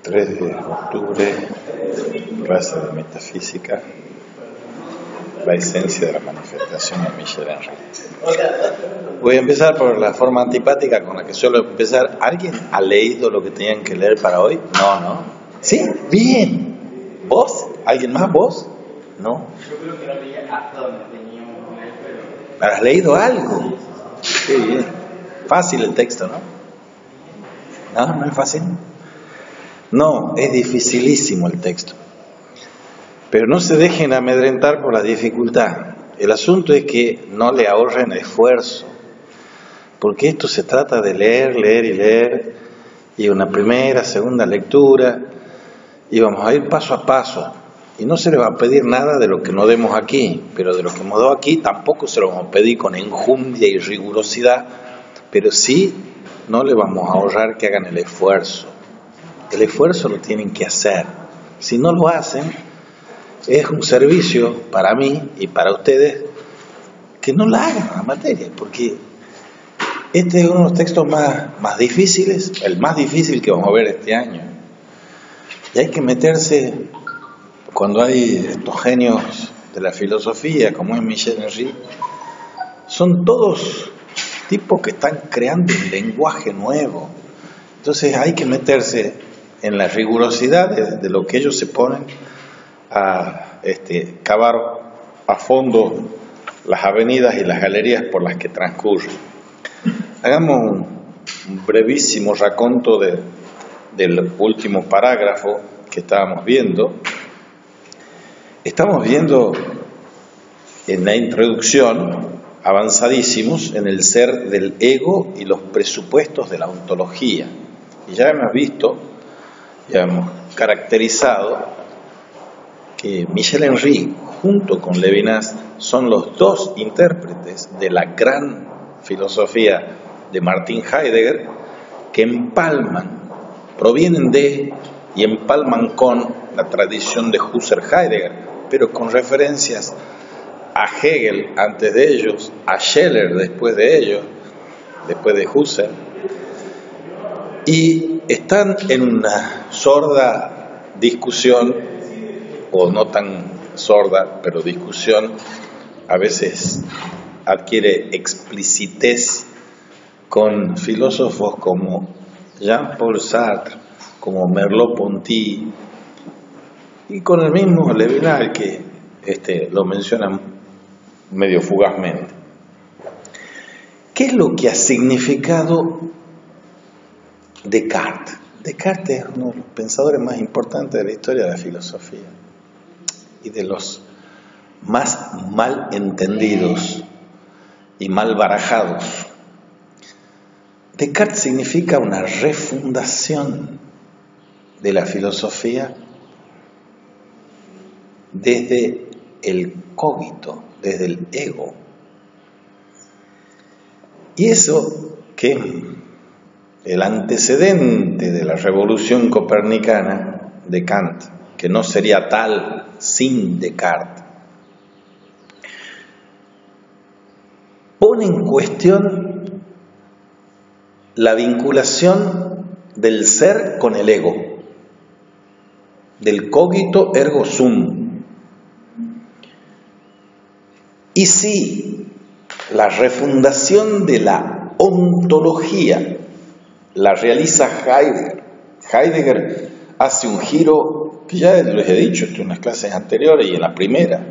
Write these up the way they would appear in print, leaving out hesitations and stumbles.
3 de octubre, clase de metafísica, la esencia de la manifestación de Michel Henry. Voy a empezar por la forma antipática con la que suelo empezar. ¿Alguien ha leído lo que tenían que leer para hoy? No. ¿Sí? Bien. ¿Vos? ¿Alguien más? ¿Vos? No. Yo creo que no leí hasta donde teníamos que leer, pero... ¿Has leído algo? Qué bien. Fácil el texto, ¿no? ¿No? ¿No es fácil? No, es dificilísimo el texto. Pero no se dejen amedrentar por la dificultad. El asunto es que no le ahorren esfuerzo, porque esto se trata de leer y leer, y una primera, segunda lectura, y vamos a ir paso a paso. Y no se le va a pedir nada de lo que no demos aquí, pero de lo que hemos dado aquí tampoco se lo vamos a pedir con enjundia y rigurosidad, pero sí no le vamos a ahorrar que hagan el esfuerzo. El esfuerzo lo tienen que hacer. Si no lo hacen, es un servicio para mí y para ustedes que no la hagan la materia, porque este es uno de los textos más difíciles, el más difícil que vamos a ver este año. Y hay que meterse, cuando hay estos genios de la filosofía, como es Michel Henry, son todos tipos que están creando un lenguaje nuevo. Entonces hay que meterse en la rigurosidad de lo que ellos se ponen a cavar a fondo las avenidas y las galerías por las que transcurren. Hagamos un brevísimo raconto del último parágrafo que estábamos viendo. Estamos viendo en la introducción, avanzadísimos en el ser del ego y los presupuestos de la ontología. Y ya hemos visto, ya hemos caracterizado que Michel Henry junto con Levinas son los dos intérpretes de la gran filosofía de Martin Heidegger que empalman, provienen de y empalman con la tradición de Husserl-Heidegger, pero con referencias a Hegel antes de ellos, a Scheler después de ellos, después de Husserl, y están en una sorda discusión, o no tan sorda, pero discusión, a veces adquiere explicitez con filósofos como Jean-Paul Sartre, como Merleau-Ponty, y con el mismo Levinas, que lo mencionan medio fugazmente. ¿Qué es lo que ha significado Descartes? Descartes es uno de los pensadores más importantes de la historia de la filosofía y de los más mal entendidos y mal barajados. Descartes significa una refundación de la filosofía desde el cogito, desde el ego. Y eso que el antecedente de la revolución copernicana de Kant, que no sería tal sin Descartes, pone en cuestión la vinculación del ser con el ego, del cogito ergo sum. Y si la refundación de la ontología la realiza Heidegger hace un giro que ya les he dicho en unas clases anteriores y en la primera,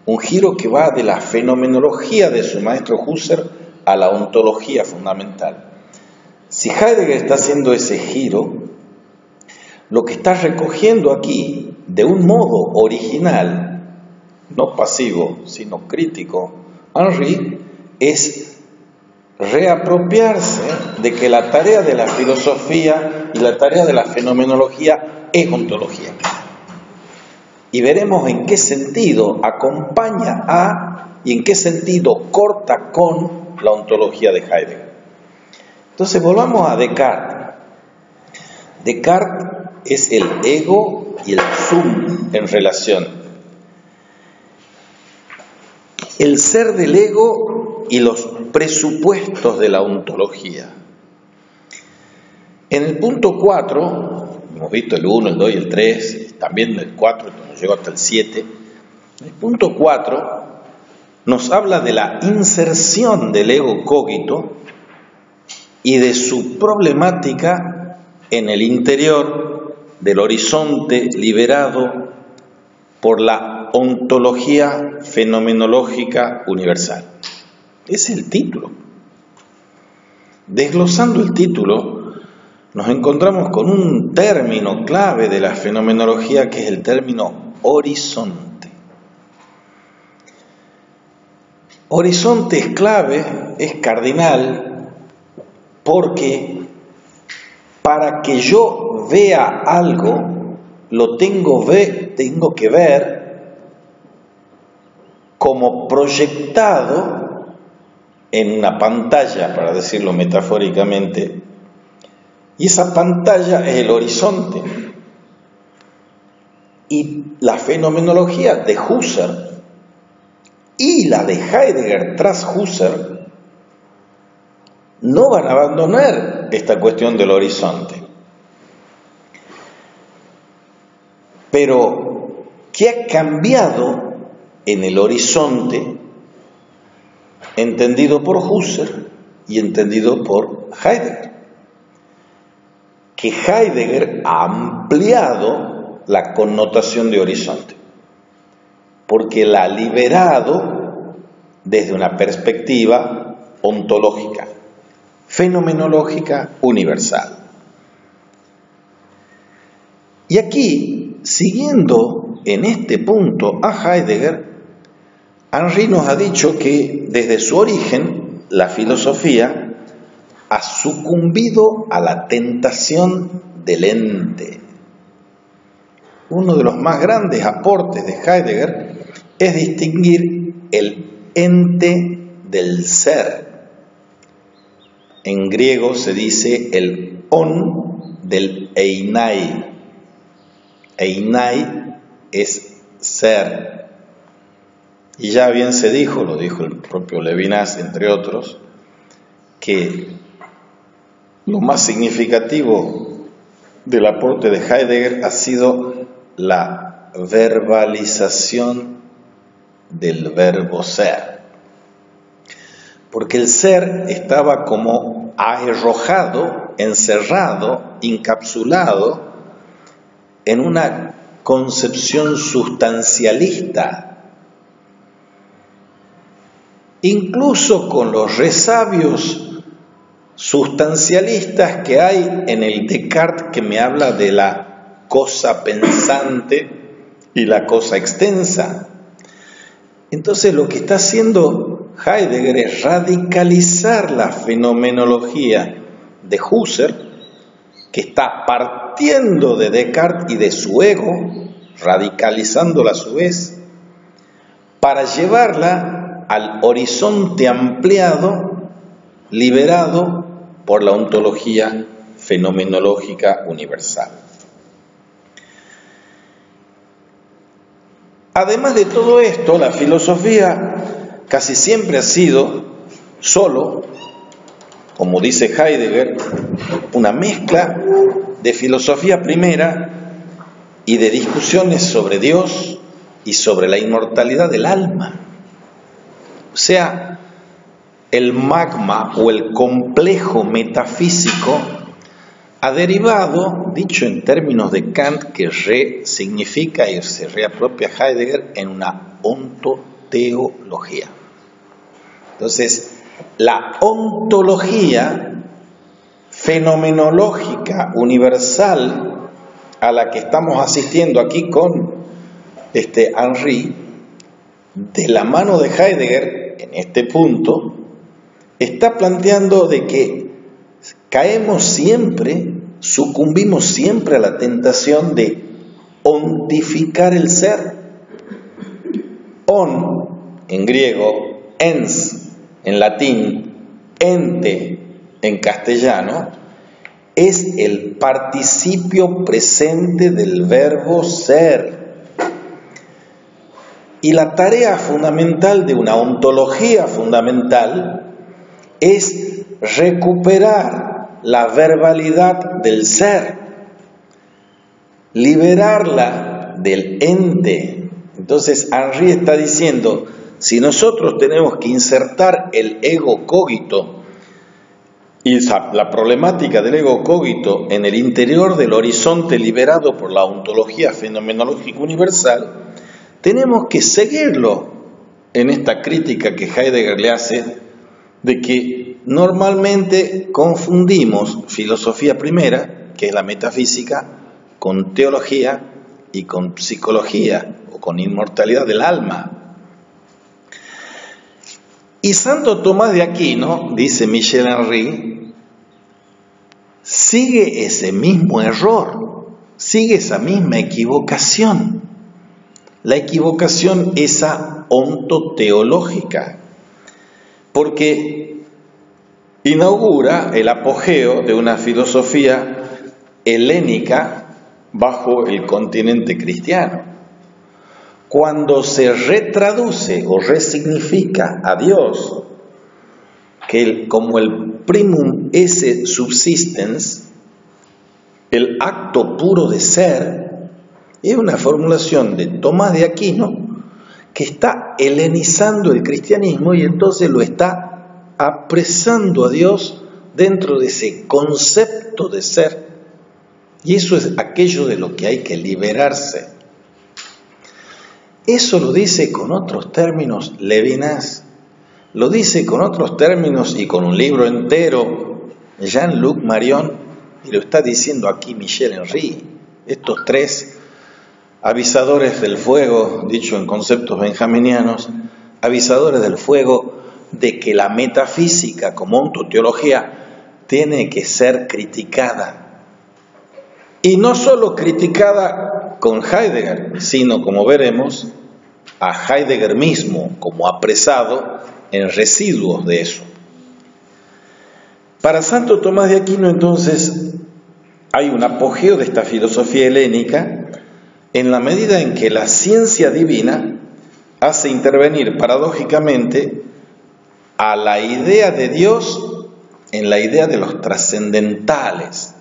un giro que va de la fenomenología de su maestro Husserl a la ontología fundamental. Si Heidegger está haciendo ese giro, lo que está recogiendo aquí, de un modo original, no pasivo, sino crítico, Henry, es reapropiarse de que la tarea de la filosofía y la tarea de la fenomenología es ontología. Y veremos en qué sentido acompaña a y en qué sentido corta con la ontología de Heidegger. Entonces volvamos a Descartes. Descartes es el ego y el sum en relación. El ser del ego y los presupuestos de la ontología. En el punto 4 hemos visto el 1, el 2 y el 3, también el 4, nos llegó hasta el 7. El punto 4 nos habla de la inserción del ego cogito y de su problemática en el interior del horizonte liberado por la ontología fenomenológica universal. Ese es el título. Desglosando el título, nos encontramos con un término clave de la fenomenología que es el término horizonte. Horizonte es clave, es cardinal, porque para que yo vea algo, lo tengo que ver como proyectado en una pantalla, para decirlo metafóricamente, y esa pantalla es el horizonte. Y la fenomenología de Husserl y la de Heidegger tras Husserl no van a abandonar esta cuestión del horizonte. Pero, ¿qué ha cambiado en el horizonte entendido por Husserl y entendido por Heidegger? Que Heidegger ha ampliado la connotación de horizonte, porque la ha liberado desde una perspectiva ontológica, fenomenológica, universal. Y aquí, siguiendo en este punto a Heidegger, Henry nos ha dicho que desde su origen la filosofía ha sucumbido a la tentación del ente. Uno de los más grandes aportes de Heidegger es distinguir el ente del ser. En griego se dice el on del einai. Einai es ser. Y ya bien se dijo, lo dijo el propio Levinas, entre otros, que lo más significativo del aporte de Heidegger ha sido la verbalización del verbo ser. Porque el ser estaba como arrojado, encerrado, encapsulado en una concepción sustancialista. Incluso con los resabios sustancialistas que hay en el Descartes, que me habla de la cosa pensante y la cosa extensa. Entonces lo que está haciendo Heidegger es radicalizar la fenomenología de Husserl, que está partiendo de Descartes y de su ego, radicalizándola a su vez, para llevarla al horizonte ampliado, liberado por la ontología fenomenológica universal. Además de todo esto, la filosofía casi siempre ha sido solo, como dice Heidegger, una mezcla de filosofía primera y de discusiones sobre Dios y sobre la inmortalidad del alma. O sea, el magma o el complejo metafísico ha derivado, dicho en términos de Kant, que significa y se reapropia Heidegger, en una ontoteología. Entonces, la ontología fenomenológica universal a la que estamos asistiendo aquí con Henry, de la mano de Heidegger, en este punto, está planteando de que caemos siempre, sucumbimos siempre a la tentación de ontificar el ser. On, en griego, ens, en latín, ente, en castellano, es el participio presente del verbo ser. Y la tarea fundamental de una ontología fundamental es recuperar la verbalidad del ser, liberarla del ente. Entonces Henry está diciendo, si nosotros tenemos que insertar el ego cogito y la problemática del ego cogito en el interior del horizonte liberado por la ontología fenomenológica universal, tenemos que seguirlo en esta crítica que Heidegger le hace de que normalmente confundimos filosofía primera, que es la metafísica, con teología y con psicología o con inmortalidad del alma. Y Santo Tomás de Aquino, dice Michel Henry, sigue ese mismo error, sigue esa misma equivocación. La equivocación esa ontoteológica, porque inaugura el apogeo de una filosofía helénica bajo el continente cristiano. Cuando se retraduce o resignifica a Dios como el primum esse subsistens, el acto puro de ser, es una formulación de Tomás de Aquino que está helenizando el cristianismo y entonces lo está apresando a Dios dentro de ese concepto de ser. Y eso es aquello de lo que hay que liberarse. Eso lo dice con otros términos Levinas, lo dice con otros términos y con un libro entero Jean-Luc Marion, y lo está diciendo aquí Michel Henry. Estos tres avisadores del fuego, dicho en conceptos benjaminianos, avisadores del fuego de que la metafísica como ontoteología tiene que ser criticada. Y no solo criticada con Heidegger, sino, como veremos, a Heidegger mismo como apresado en residuos de eso. Para Santo Tomás de Aquino, entonces, hay un apogeo de esta filosofía helénica en la medida en que la ciencia divina hace intervenir paradójicamente a la idea de Dios en la idea de los trascendentales.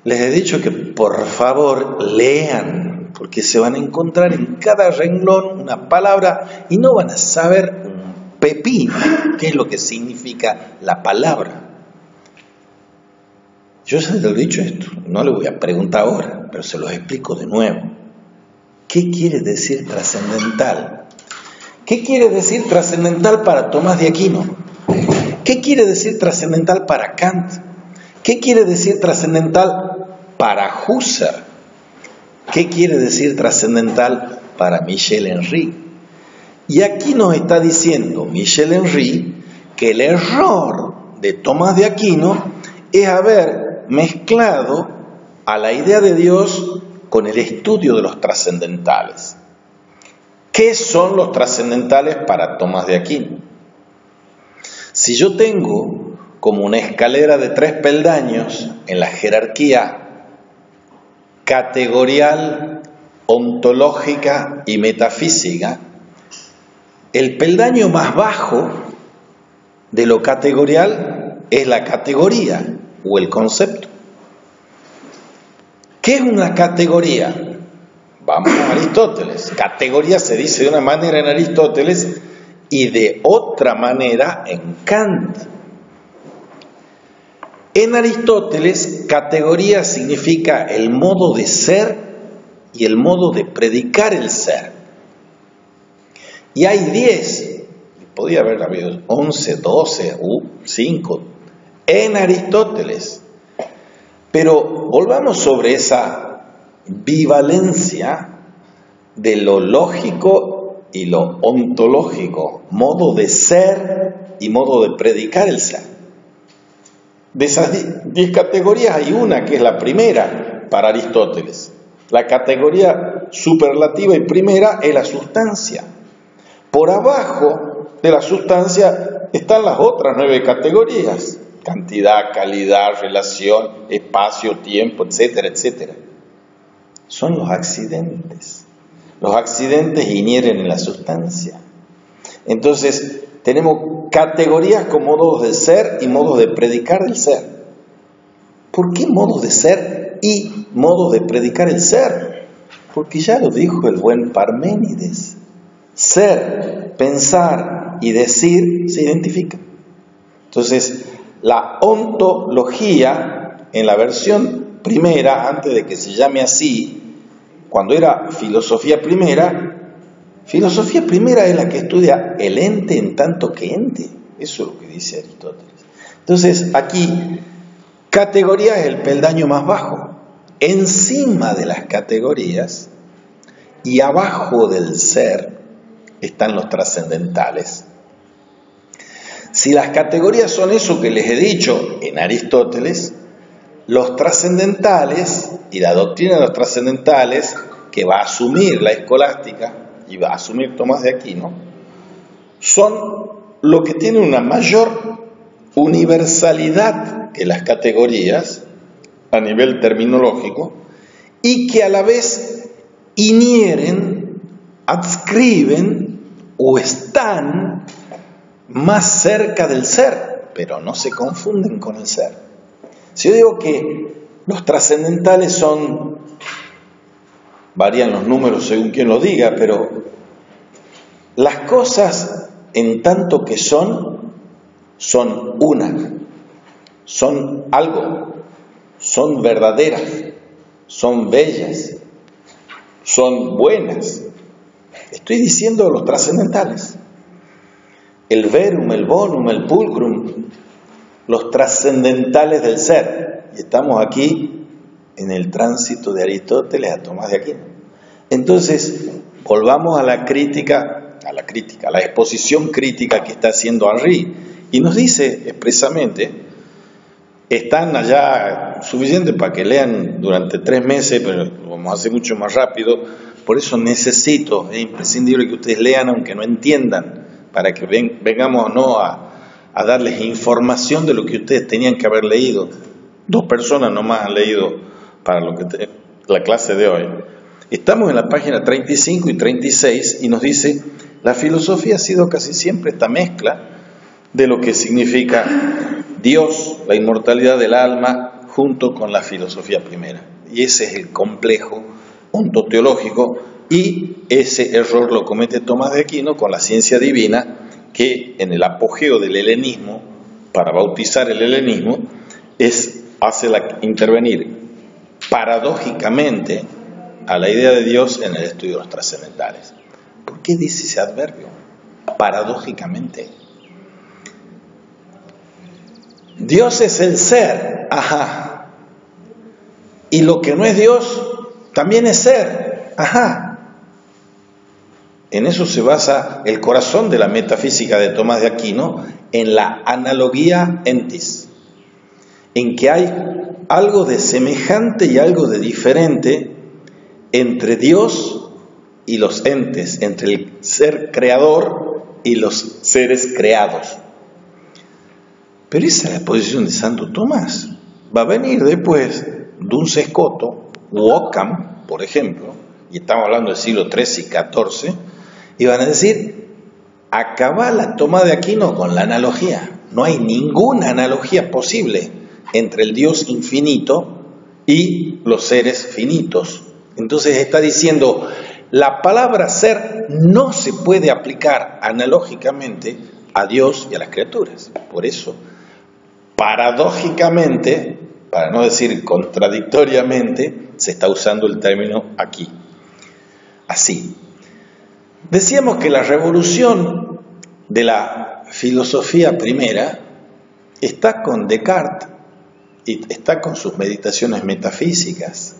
Les he dicho que por favor lean, porque se van a encontrar en cada renglón una palabra y no van a saber un pepino qué es lo que significa la palabra. Yo se lo he dicho esto, no le voy a preguntar ahora, pero se los explico de nuevo. ¿Qué quiere decir trascendental? ¿Qué quiere decir trascendental para Tomás de Aquino? ¿Qué quiere decir trascendental para Kant? ¿Qué quiere decir trascendental para Husserl? ¿Qué quiere decir trascendental para Michel Henry? Y aquí nos está diciendo Michel Henry que el error de Tomás de Aquino es haber mezclado a la idea de Dios con el estudio de los trascendentales. ¿Qué son los trascendentales para Tomás de Aquino? Si yo tengo como una escalera de 3 peldaños en la jerarquía categorial, ontológica y metafísica, el peldaño más bajo de lo categorial es la categoría o el concepto. ¿Qué es una categoría? Vamos a Aristóteles. Categoría se dice de una manera en Aristóteles y de otra manera en Kant. En Aristóteles, categoría significa el modo de ser y el modo de predicar el ser. Y hay 10, podía haber habido 11, 12, 5, en Aristóteles. Pero volvamos sobre esa bivalencia de lo lógico y lo ontológico, modo de ser y modo de predicar el ser. De esas 10 categorías hay una que es la primera para Aristóteles. La categoría superlativa y primera es la sustancia. Por abajo de la sustancia están las otras 9 categorías: cantidad, calidad, relación, espacio, tiempo, etcétera, etcétera. Son los accidentes. Los accidentes inhieren en la sustancia. Entonces, tenemos categorías con modos de ser y modos de predicar el ser. ¿Por qué modo de ser y modo de predicar el ser? Porque ya lo dijo el buen Parménides. Ser, pensar y decir se identifican. Entonces, la ontología, en la versión primera, antes de que se llame así, cuando era filosofía primera es la que estudia el ente en tanto que ente. Eso es lo que dice Aristóteles. Entonces, aquí, categoría es el peldaño más bajo. Encima de las categorías y abajo del ser están los trascendentales. Si las categorías son eso que les he dicho en Aristóteles, los trascendentales y la doctrina de los trascendentales que va a asumir la escolástica y va a asumir Tomás de Aquino, son lo que tiene una mayor universalidad que las categorías a nivel terminológico y que a la vez inhieren, adscriben o están más cerca del ser, pero no se confunden con el ser. Si yo digo que los trascendentales son, varían los números según quien lo diga, pero las cosas en tanto que son una, son algo, son verdaderas, son bellas, son buenas. Estoy diciendo los trascendentales. El verum, el bonum, el pulcrum, los trascendentales del ser. Y estamos aquí en el tránsito de Aristóteles a Tomás de Aquino. Entonces, volvamos a la exposición crítica que está haciendo Henry. Y nos dice expresamente, están allá suficiente para que lean durante 3 meses, pero lo vamos a hacer mucho más rápido. Por eso es imprescindible que ustedes lean aunque no entiendan, para que vengamos no a darles información de lo que ustedes tenían que haber leído. 2 personas nomás han leído para la clase de hoy. Estamos en la página 35 y 36 y nos dice, la filosofía ha sido casi siempre esta mezcla de lo que significa Dios, la inmortalidad del alma, junto con la filosofía primera. Y ese es el complejo ontoteológico, y ese error lo comete Tomás de Aquino con la ciencia divina, que en el apogeo del helenismo, para bautizar el helenismo, hace intervenir paradójicamente a la idea de Dios en el estudio de los trascendentales. ¿Por qué dice ese adverbio? Paradójicamente. Dios es el ser, ajá. Y lo que no es Dios también es ser, ajá. En eso se basa el corazón de la metafísica de Tomás de Aquino, en la analogía entis, en que hay algo de semejante y algo de diferente entre Dios y los entes, entre el ser creador y los seres creados. Pero esa es la posición de Santo Tomás. Va a venir después Duns Scoto u Occam, por ejemplo, y estamos hablando del siglo XIII y XIV, y van a decir, acaba la Tomás de Aquino con la analogía. No hay ninguna analogía posible entre el Dios infinito y los seres finitos. Entonces está diciendo, la palabra ser no se puede aplicar analógicamente a Dios y a las criaturas. Por eso, paradójicamente, para no decir contradictoriamente, se está usando el término aquí. Así. Decíamos que la revolución de la filosofía primera está con Descartes y está con sus meditaciones metafísicas.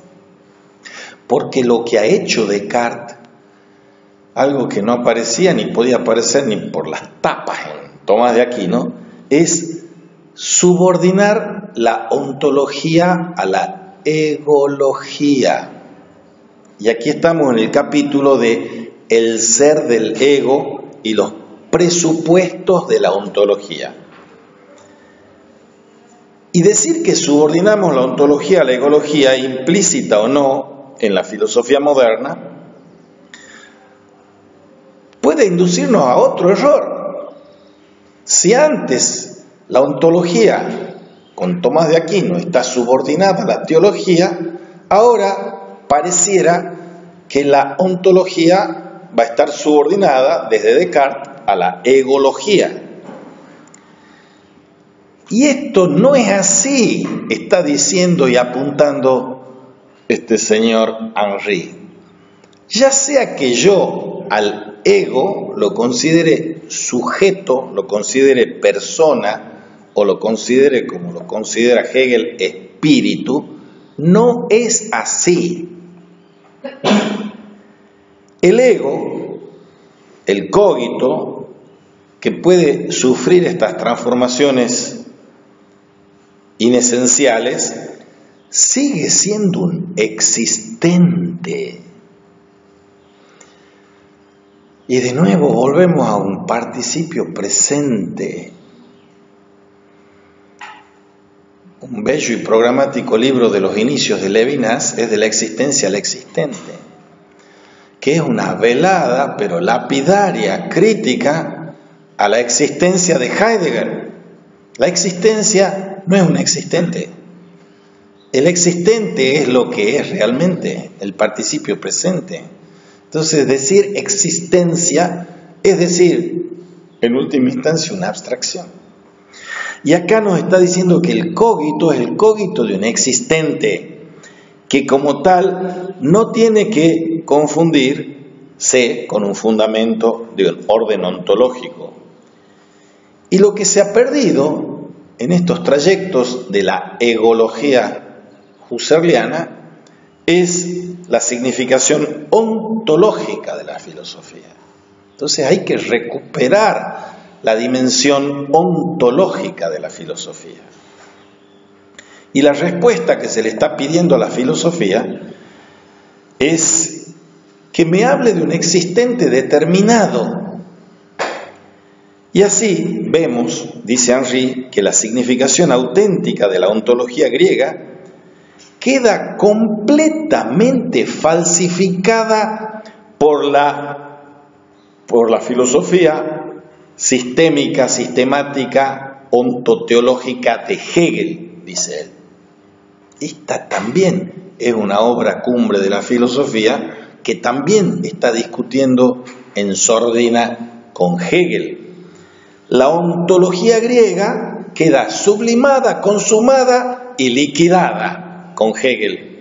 Porque lo que ha hecho Descartes, algo que no aparecía ni podía aparecer ni por las tapas en Tomás de Aquino, es subordinar la ontología a la egología. Y aquí estamos en el capítulo de el ser del ego y los presupuestos de la ontología. Y decir que subordinamos la ontología a la egología, implícita o no, en la filosofía moderna, puede inducirnos a otro error. Si antes la ontología con Tomás de Aquino está subordinada a la teología, ahora pareciera que la ontología va a estar subordinada desde Descartes a la egología. Y esto no es así, está diciendo y apuntando este señor Henry. Ya sea que yo al ego lo considere sujeto, lo considere persona, o lo considere, como lo considera Hegel, espíritu, no es así. El ego, el cogito, que puede sufrir estas transformaciones inesenciales, sigue siendo un existente. Y de nuevo volvemos a un participio presente. Un bello y programático libro de los inicios de Levinas es De la existencia al existente, que es una velada pero lapidaria crítica a la existencia de Heidegger. La existencia no es un existente. El existente es lo que es realmente, el participio presente. Entonces, decir existencia es decir, en última instancia, una abstracción. Y acá nos está diciendo que el cogito es el cogito de un existente, que como tal no tiene que confundirse con un fundamento de un orden ontológico. Y lo que se ha perdido en estos trayectos de la egología husserliana es la significación ontológica de la filosofía. Entonces hay que recuperar la dimensión ontológica de la filosofía. Y la respuesta que se le está pidiendo a la filosofía es que me hable de un existente determinado. Y así vemos, dice Henry, que la significación auténtica de la ontología griega queda completamente falsificada por la filosofía sistémica, sistemática, ontoteológica de Hegel, dice él. Esta también es una obra cumbre de la filosofía que también está discutiendo en sordina con Hegel. La ontología griega queda sublimada, consumada y liquidada con Hegel,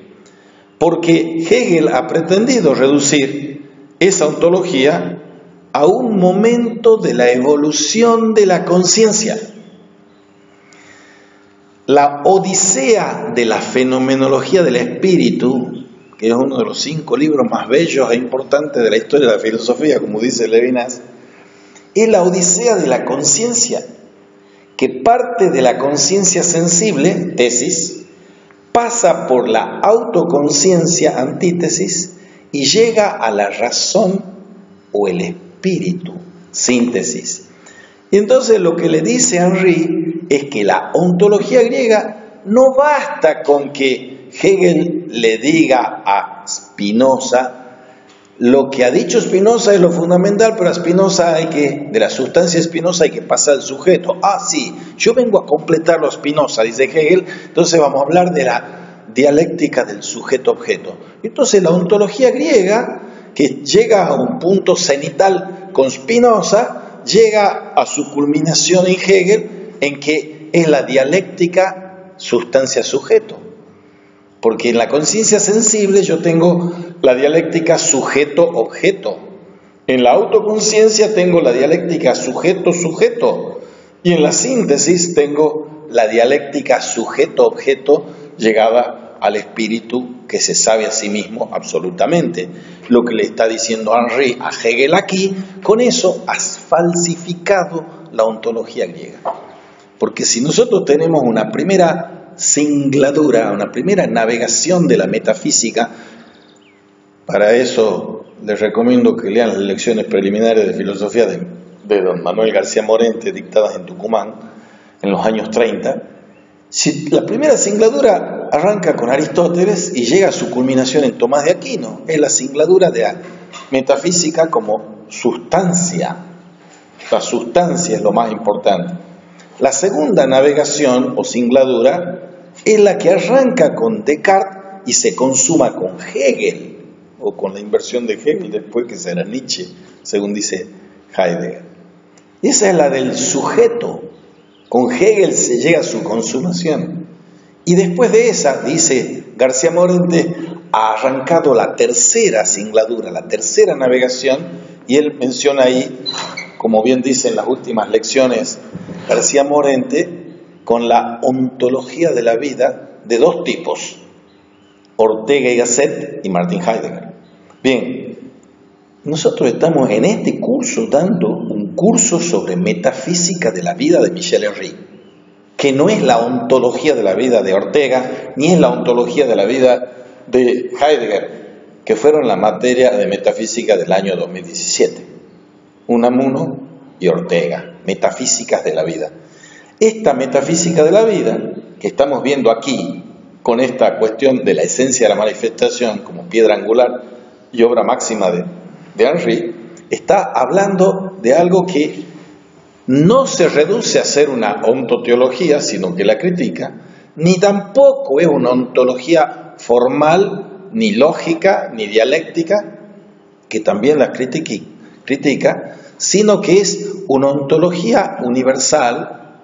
porque Hegel ha pretendido reducir esa ontología a un momento de la evolución de la conciencia. La Odisea de la fenomenología del espíritu, que es uno de los 5 libros más bellos e importantes de la historia de la filosofía, como dice Levinas, es la Odisea de la conciencia, que parte de la conciencia sensible, tesis, pasa por la autoconciencia, antítesis, y llega a la razón o el espíritu, síntesis. Y entonces lo que le dice Henry es que la ontología griega no basta con que Hegel le diga a Spinoza lo que ha dicho Spinoza es lo fundamental, pero a Spinoza de la sustancia de Spinoza hay que pasar al sujeto. Ah, sí, yo vengo a completarlo a Spinoza, dice Hegel, entonces vamos a hablar de la dialéctica del sujeto-objeto. Entonces la ontología griega, que llega a un punto cenital con Spinoza, llega a su culminación en Hegel, en que es la dialéctica sustancia-sujeto. Porque en la conciencia sensible yo tengo la dialéctica sujeto-objeto. En la autoconciencia tengo la dialéctica sujeto-sujeto. Y en la síntesis tengo la dialéctica sujeto-objeto llegada al espíritu que se sabe a sí mismo absolutamente. Lo que le está diciendo Henry a Hegel aquí, con eso has falsificado la ontología griega. Porque si nosotros tenemos una primera singladura, una primera navegación de la metafísica, para eso les recomiendo que lean las lecciones preliminares de filosofía de don Manuel García Morente, dictadas en Tucumán en los años 30. Si la primera singladura arranca con Aristóteles y llega a su culminación en Tomás de Aquino, es la singladura de la metafísica como sustancia. La sustancia es lo más importante. La segunda navegación o singladura es la que arranca con Descartes y se consuma con Hegel, o con la inversión de Hegel después, que será Nietzsche, según dice Heidegger. Esa es la del sujeto. Con Hegel se llega a su consumación. Y después de esa, dice García Morente, ha arrancado la tercera singladura, la tercera navegación, y él menciona ahí, como bien dice en las últimas lecciones García Morente, con la ontología de la vida de dos tipos, Ortega y Gasset y Martin Heidegger. Bien, nosotros estamos en este curso dando un curso sobre metafísica de la vida de Michel Henry, que no es la ontología de la vida de Ortega, ni es la ontología de la vida de Heidegger, que fueron la materia de metafísica del año 2017. Unamuno y Ortega, metafísicas de la vida. Esta metafísica de la vida, que estamos viendo aquí, con esta cuestión de la esencia de la manifestación como piedra angular y obra máxima de Henry, está hablando de algo que no se reduce a ser una ontoteología, sino que la critica, ni tampoco es una ontología formal, ni lógica, ni dialéctica, que también la critica, sino que es una ontología universal,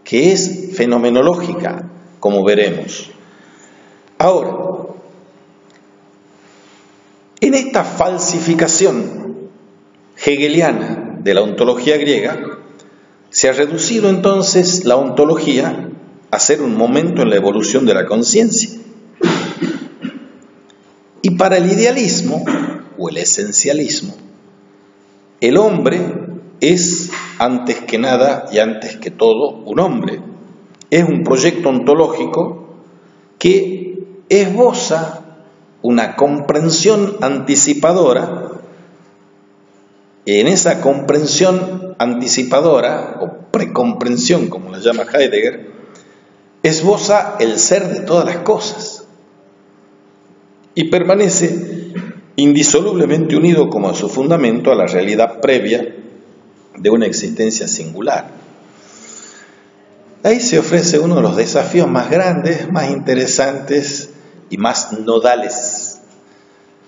que es fenomenológica, como veremos. Ahora, en esta falsificación hegeliana de la ontología griega, se ha reducido entonces la ontología a ser un momento en la evolución de la conciencia. Y para el idealismo, o el esencialismo, el hombre es, antes que nada y antes que todo, un hombre. Es un proyecto ontológico que esboza una comprensión anticipadora. En esa comprensión anticipadora, o precomprensión, como la llama Heidegger, esboza el ser de todas las cosas y permanece indisolublemente unido como a su fundamento a la realidad previa de una existencia singular. Ahí se ofrece uno de los desafíos más grandes, más interesantes y más nodales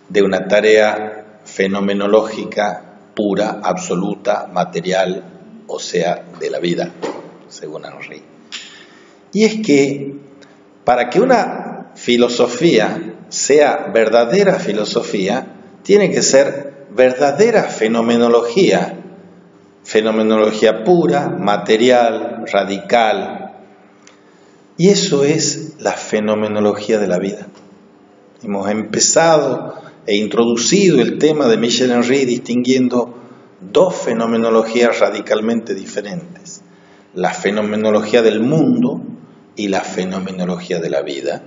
de una tarea fenomenológica pura, absoluta, material, o sea, de la vida, según Henry. Y es que para que una filosofía sea verdadera filosofía, tiene que ser verdadera fenomenología, fenomenología pura, material, radical. Y eso es la fenomenología de la vida. Hemos empezado e introducido el tema de Michel Henry distinguiendo dos fenomenologías radicalmente diferentes: la fenomenología del mundo y la fenomenología de la vida.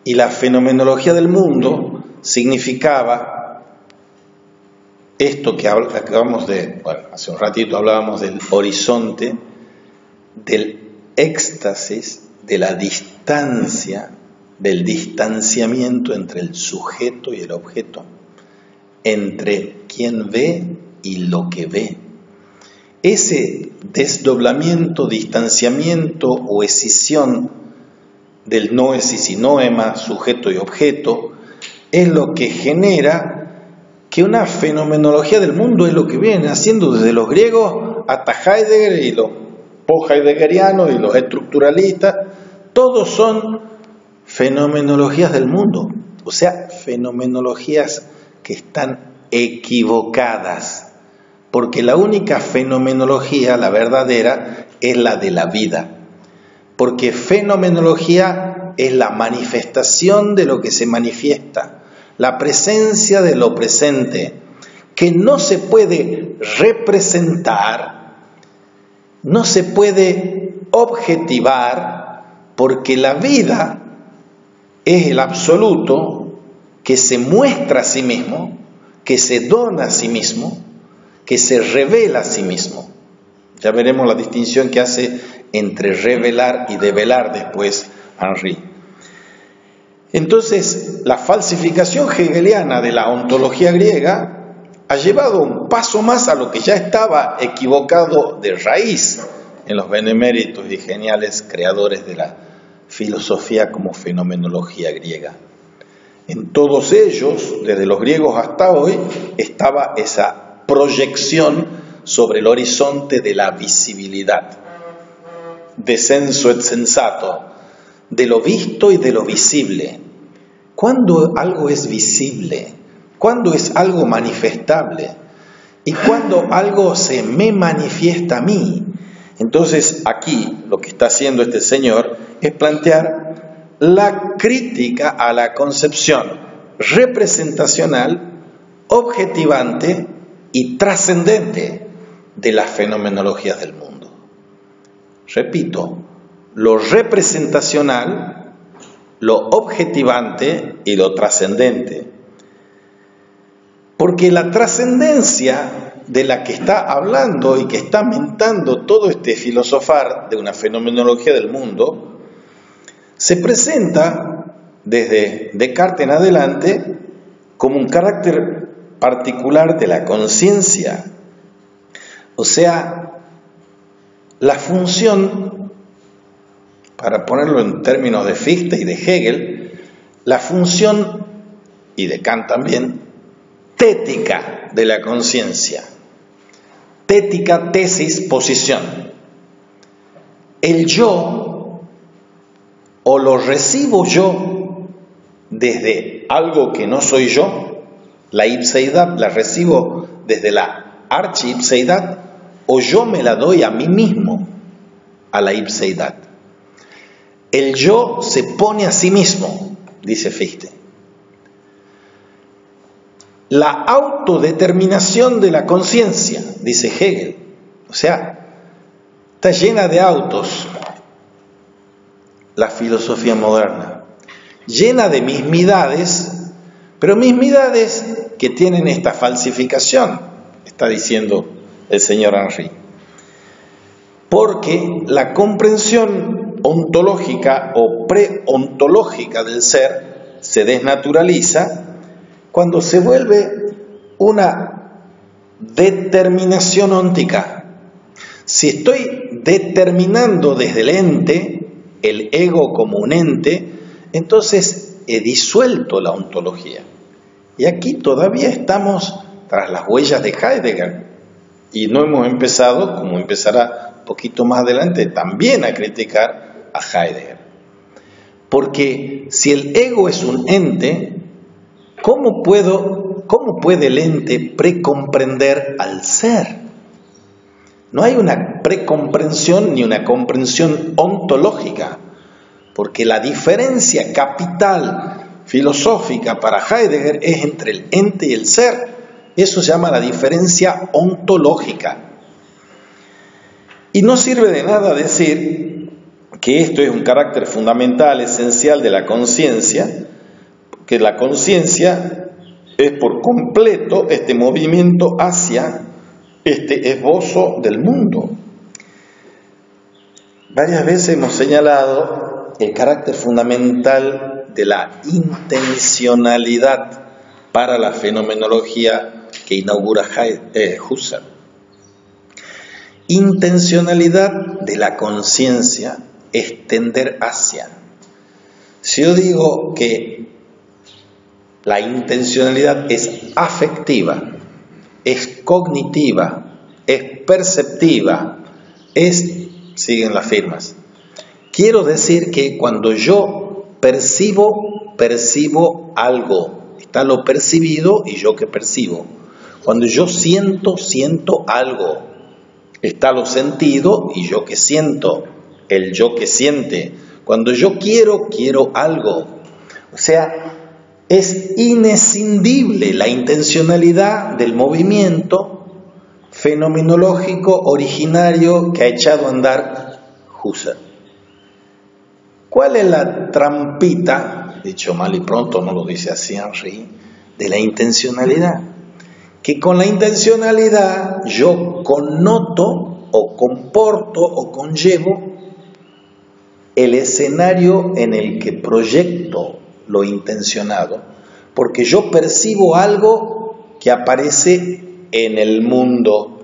Y la fenomenología del mundo significaba esto que acabamos de, bueno, hace un ratito hablábamos del horizonte, del éxtasis, de la distancia, del distanciamiento entre el sujeto y el objeto, entre quien ve y lo que ve. Ese desdoblamiento, distanciamiento o escisión del noesis y noema, sujeto y objeto, es lo que genera que una fenomenología del mundo es lo que viene haciendo desde los griegos hasta Heidegger y los post-heideggerianos y los estructuralistas. Todos son fenomenologías del mundo, o sea, fenomenologías que están equivocadas, porque la única fenomenología, la verdadera, es la de la vida, porque fenomenología es la manifestación de lo que se manifiesta, la presencia de lo presente, que no se puede representar, no se puede objetivar, porque la vida es el absoluto que se muestra a sí mismo, que se dona a sí mismo, que se revela a sí mismo. Ya veremos la distinción que hace entre revelar y develar después Henry. Entonces, la falsificación hegeliana de la ontología griega ha llevado un paso más a lo que ya estaba equivocado de raíz en los beneméritos y geniales creadores de la filosofía como fenomenología griega. En todos ellos, desde los griegos hasta hoy, estaba esa proyección sobre el horizonte de la visibilidad, de senso et sensato, de lo visto y de lo visible. ¿Cuándo algo es visible? ¿Cuándo es algo manifestable? ¿Y cuándo algo se me manifiesta a mí? Entonces aquí lo que está haciendo este señor es plantear la crítica a la concepción representacional, objetivante y trascendente de las fenomenologías del mundo. Repito, lo representacional, lo objetivante y lo trascendente. Porque la trascendencia de la que está hablando y que está mentando todo este filosofar de una fenomenología del mundo, se presenta desde Descartes en adelante como un carácter particular de la conciencia. O sea, la función, para ponerlo en términos de Fichte y de Hegel, la función, y de Kant también, tética de la conciencia. Tética, tesis, posición. El yo, o lo recibo yo desde algo que no soy yo, la ipseidad la recibo desde la archi-ipseidad, o yo me la doy a mí mismo, a la ipseidad. El yo se pone a sí mismo, dice Fichte. La autodeterminación de la conciencia, dice Hegel. O sea, está llena de autos la filosofía moderna, llena de mismidades, pero mismidades que tienen esta falsificación, está diciendo el señor Henry. Porque la comprensión ontológica o preontológica del ser se desnaturaliza cuando se vuelve una determinación óntica. Si estoy determinando desde el ente, el ego como un ente, entonces he disuelto la ontología. Y aquí todavía estamos tras las huellas de Heidegger y no hemos empezado, como empezará un poquito más adelante, también a criticar a Heidegger. Porque si el ego es un ente, ¿cómo puede el ente precomprender al ser? No hay una precomprensión ni una comprensión ontológica, porque la diferencia capital filosófica para Heidegger es entre el ente y el ser. Eso se llama la diferencia ontológica. Y no sirve de nada decir que esto es un carácter fundamental, esencial de la conciencia, que la conciencia es por completo este movimiento hacia este esbozo del mundo. Varias veces hemos señalado el carácter fundamental de la intencionalidad para la fenomenología que inaugura Husserl. Intencionalidad de la conciencia es tender hacia. Si yo digo que la intencionalidad es afectiva, es cognitiva, es perceptiva, siguen las firmas. Quiero decir que cuando yo percibo algo. Está lo percibido y yo que percibo. Cuando yo siento algo. Está lo sentido y yo que siento, el yo que siente. Cuando yo quiero algo. O sea, es inescindible la intencionalidad del movimiento fenomenológico originario que ha echado a andar Husserl. ¿Cuál es la trampita, dicho mal y pronto, no lo dice así Henry, de la intencionalidad? Que con la intencionalidad yo connoto o comporto o conllevo el escenario en el que proyecto lo intencionado, porque yo percibo algo que aparece en el mundo.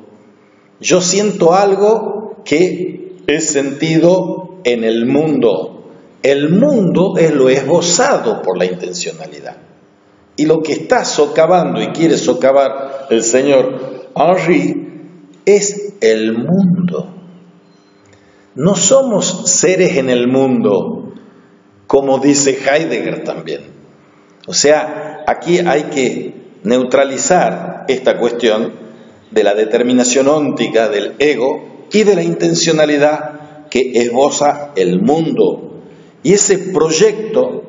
Yo siento algo que es sentido en el mundo. El mundo es lo esbozado por la intencionalidad. Y lo que está socavando y quiere socavar el señor Henry es el mundo. No somos seres en el mundo, como dice Heidegger también. O sea, aquí hay que neutralizar esta cuestión de la determinación óntica del ego y de la intencionalidad que esboza el mundo. Y ese proyecto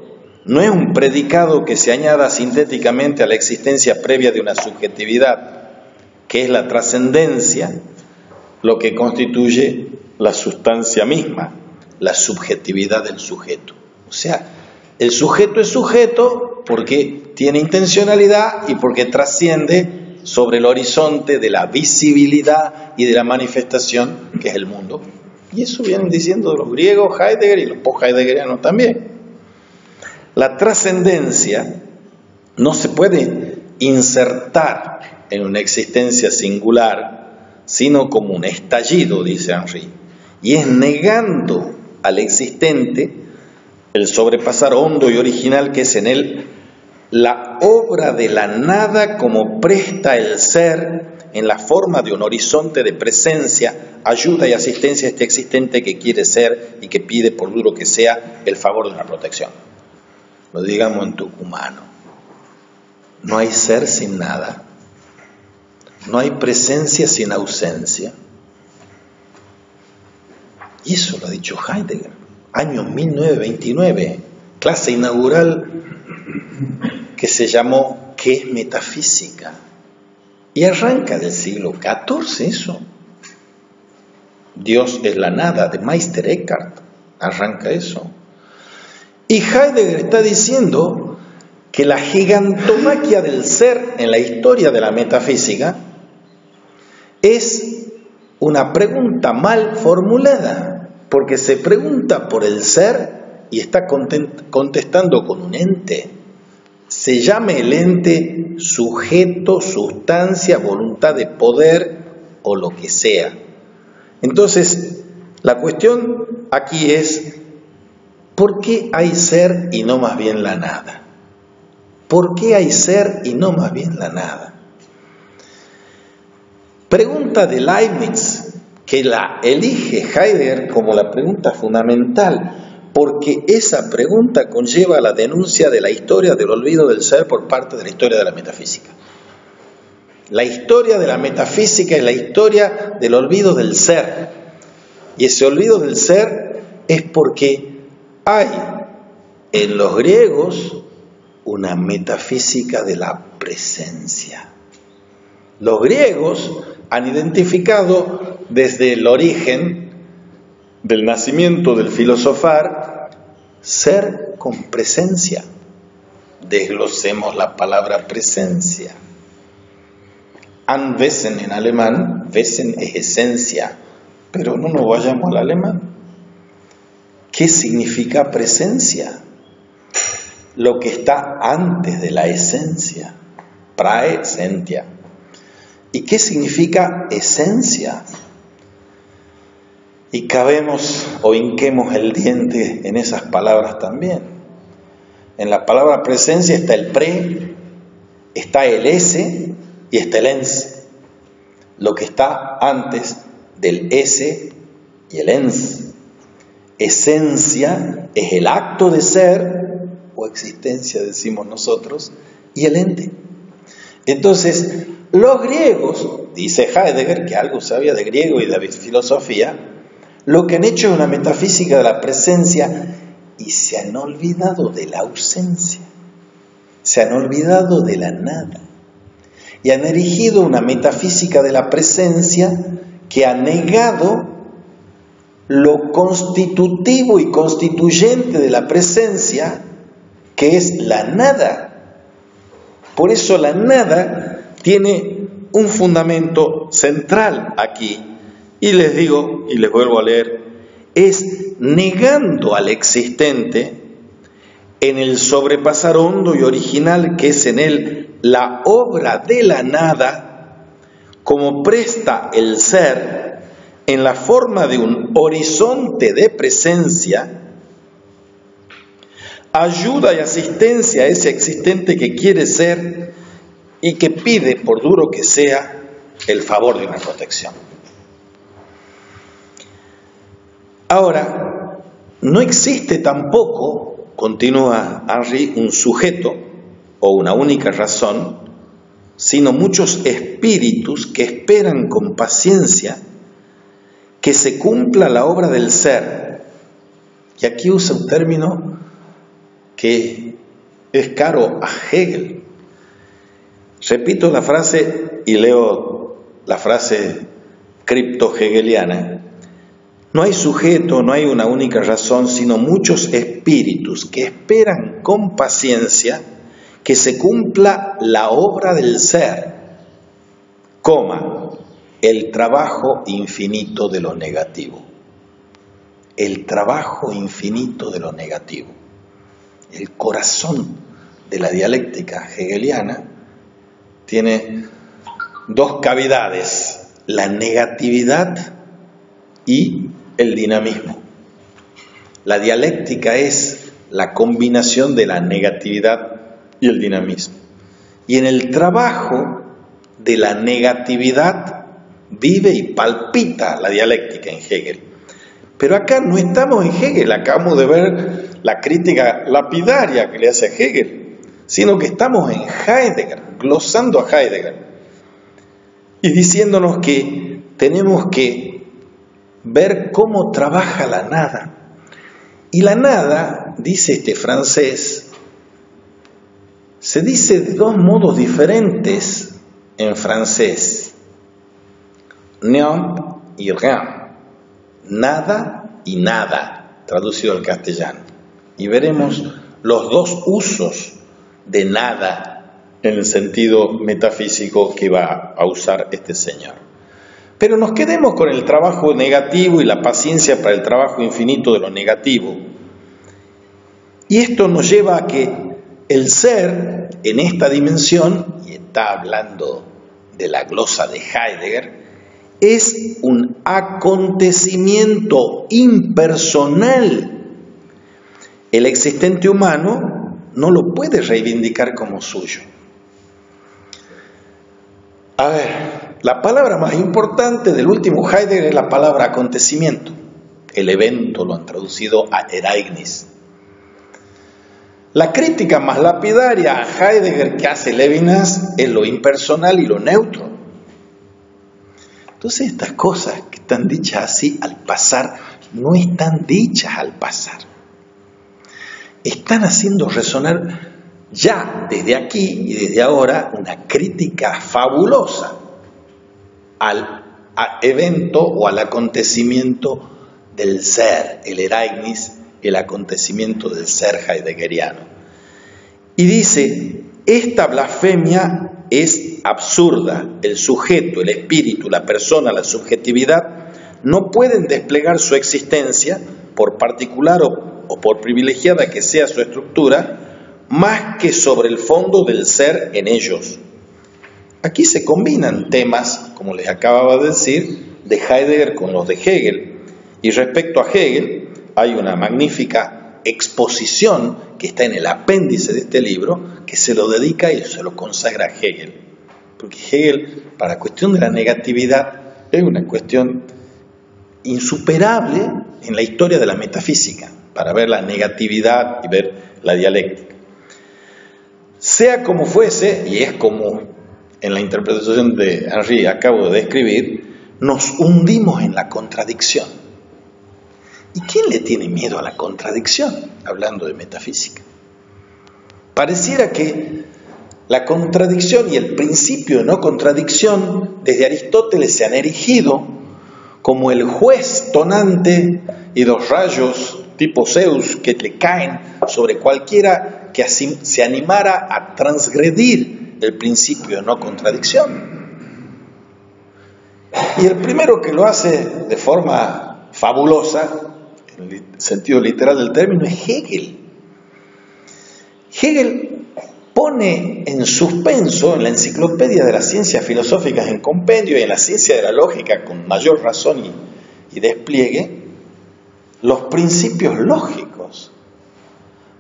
no es un predicado que se añada sintéticamente a la existencia previa de una subjetividad, que es la trascendencia, lo que constituye la sustancia misma, la subjetividad del sujeto. O sea, el sujeto es sujeto porque tiene intencionalidad y porque trasciende sobre el horizonte de la visibilidad y de la manifestación, que es el mundo. Y eso vienen diciendo los griegos, Heidegger y los post-heideggerianos también. La trascendencia no se puede insertar en una existencia singular, sino como un estallido, dice Henry, y es negando al existente el sobrepasar hondo y original que es en él la obra de la nada como presta el ser en la forma de un horizonte de presencia, ayuda y asistencia a este existente que quiere ser y que pide, por duro que sea, el favor de una protección. Lo digamos en tucumano. No hay ser sin nada. No hay presencia sin ausencia. Y eso lo ha dicho Heidegger, año 1929, clase inaugural que se llamó ¿Qué es metafísica? Y arranca del siglo XIV eso. Dios es la nada, de Meister Eckhart, arranca eso. Y Heidegger está diciendo que la gigantomaquia del ser en la historia de la metafísica es una pregunta mal formulada, porque se pregunta por el ser y está contestando con un ente. Se llame el ente sujeto, sustancia, voluntad de poder o lo que sea. Entonces, la cuestión aquí es: ¿por qué hay ser y no más bien la nada? ¿Por qué hay ser y no más bien la nada? Pregunta de Leibniz, que la elige Heidegger como la pregunta fundamental, porque esa pregunta conlleva la denuncia de la historia del olvido del ser por parte de la historia de la metafísica. La historia de la metafísica es la historia del olvido del ser. Y ese olvido del ser es porque hay en los griegos una metafísica de la presencia. Los griegos han identificado desde el origen del nacimiento del filosofar ser con presencia. Desglosemos la palabra presencia. Anwesen en alemán, Wesen es esencia, pero no nos vayamos al alemán. ¿Qué significa presencia? Lo que está antes de la esencia, praesentia. ¿Y qué significa esencia? Y cabemos o hinquemos el diente en esas palabras también. En la palabra presencia está el pre, está el ese y está el ens. Lo que está antes del ese y el ens. Esencia es el acto de ser o existencia, decimos nosotros, y el ente. Entonces, los griegos, dice Heidegger, que algo sabía de griego y de filosofía, lo que han hecho es una metafísica de la presencia y se han olvidado de la ausencia, se han olvidado de la nada y han erigido una metafísica de la presencia que ha negado lo constitutivo y constituyente de la presencia, que es la nada. Por eso la nada tiene un fundamento central aquí. Y les digo, y les vuelvo a leer, es negando al existente en el sobrepasar hondo y original que es en él la obra de la nada, como presta el ser en la forma de un horizonte de presencia, ayuda y asistencia a ese existente que quiere ser y que pide, por duro que sea, el favor de una protección. Ahora, no existe tampoco, continúa Henry, un sujeto o una única razón, sino muchos espíritus que esperan con paciencia que se cumpla la obra del ser. Y aquí usa un término que es caro a Hegel. Repito la frase y leo la frase cripto-hegeliana. No hay sujeto, no hay una única razón, sino muchos espíritus que esperan con paciencia que se cumpla la obra del ser, el trabajo infinito de lo negativo. El trabajo infinito de lo negativo. El corazón de la dialéctica hegeliana tiene dos cavidades, la negatividad y el dinamismo. La dialéctica es la combinación de la negatividad y el dinamismo. Y en el trabajo de la negatividad vive y palpita la dialéctica en Hegel. Pero acá no estamos en Hegel, acabamos de ver la crítica lapidaria que le hace a Hegel, sino que estamos en Heidegger, glosando a Heidegger y diciéndonos que tenemos que ver cómo trabaja la nada. Y la nada, dice este francés, se dice de dos modos diferentes en francés. Néant y rien. Nada y nada, traducido al castellano. Y veremos los dos usos de nada en el sentido metafísico que va a usar este señor. Pero nos quedemos con el trabajo negativo y la paciencia para el trabajo infinito de lo negativo. Y esto nos lleva a que el ser en esta dimensión, y está hablando de la glosa de Heidegger, es un acontecimiento impersonal. El existente humano no lo puede reivindicar como suyo. A ver, la palabra más importante del último Heidegger es la palabra acontecimiento. El evento lo han traducido a Ereignis. La crítica más lapidaria a Heidegger que hace Levinas es lo impersonal y lo neutro. Entonces estas cosas que están dichas así al pasar, no están dichas al pasar. Están haciendo resonar ya desde aquí y desde ahora una crítica fabulosa al evento o al acontecimiento del ser, el Ereignis, el acontecimiento del ser heideggeriano. Y dice, esta blasfemia es absurda. El sujeto, el espíritu, la persona, la subjetividad no pueden desplegar su existencia, por particular o por privilegiada que sea su estructura, más que sobre el fondo del ser en ellos. Aquí se combinan temas, como les acababa de decir, de Heidegger con los de Hegel. Y respecto a Hegel, hay una magnífica exposición que está en el apéndice de este libro, que se lo dedica y se lo consagra a Hegel. Porque Hegel, para la cuestión de la negatividad, es una cuestión insuperable en la historia de la metafísica, para ver la negatividad y ver la dialéctica. Sea como fuese, y es como en la interpretación de Henry acabo de describir, nos hundimos en la contradicción. ¿Y quién le tiene miedo a la contradicción? Hablando de metafísica. Pareciera que la contradicción y el principio de no contradicción desde Aristóteles se han erigido como el juez tonante y los rayos tipo Zeus que le caen sobre cualquiera que así se animara a transgredir el principio de no contradicción. Y el primero que lo hace de forma fabulosa, en el sentido literal del término, es Hegel. Hegel pone en suspenso en la enciclopedia de las ciencias filosóficas en compendio y en la ciencia de la lógica con mayor razón y despliegue los principios lógicos.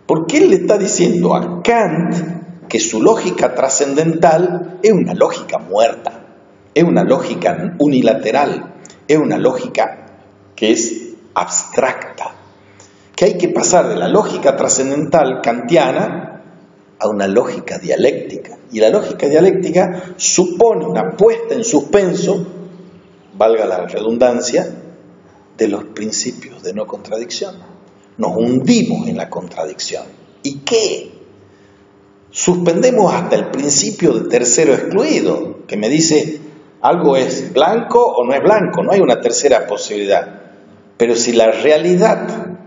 Porque él le está diciendo a Kant que su lógica trascendental es una lógica muerta, es una lógica unilateral, es una lógica que es abstracta, que hay que pasar de la lógica trascendental kantiana a una lógica dialéctica. Y la lógica dialéctica supone una puesta en suspenso, valga la redundancia, de los principios de no contradicción. Nos hundimos en la contradicción. ¿Y qué? Suspendemos hasta el principio del tercero excluido, que me dice algo es blanco o no es blanco, no hay una tercera posibilidad. Pero si la realidad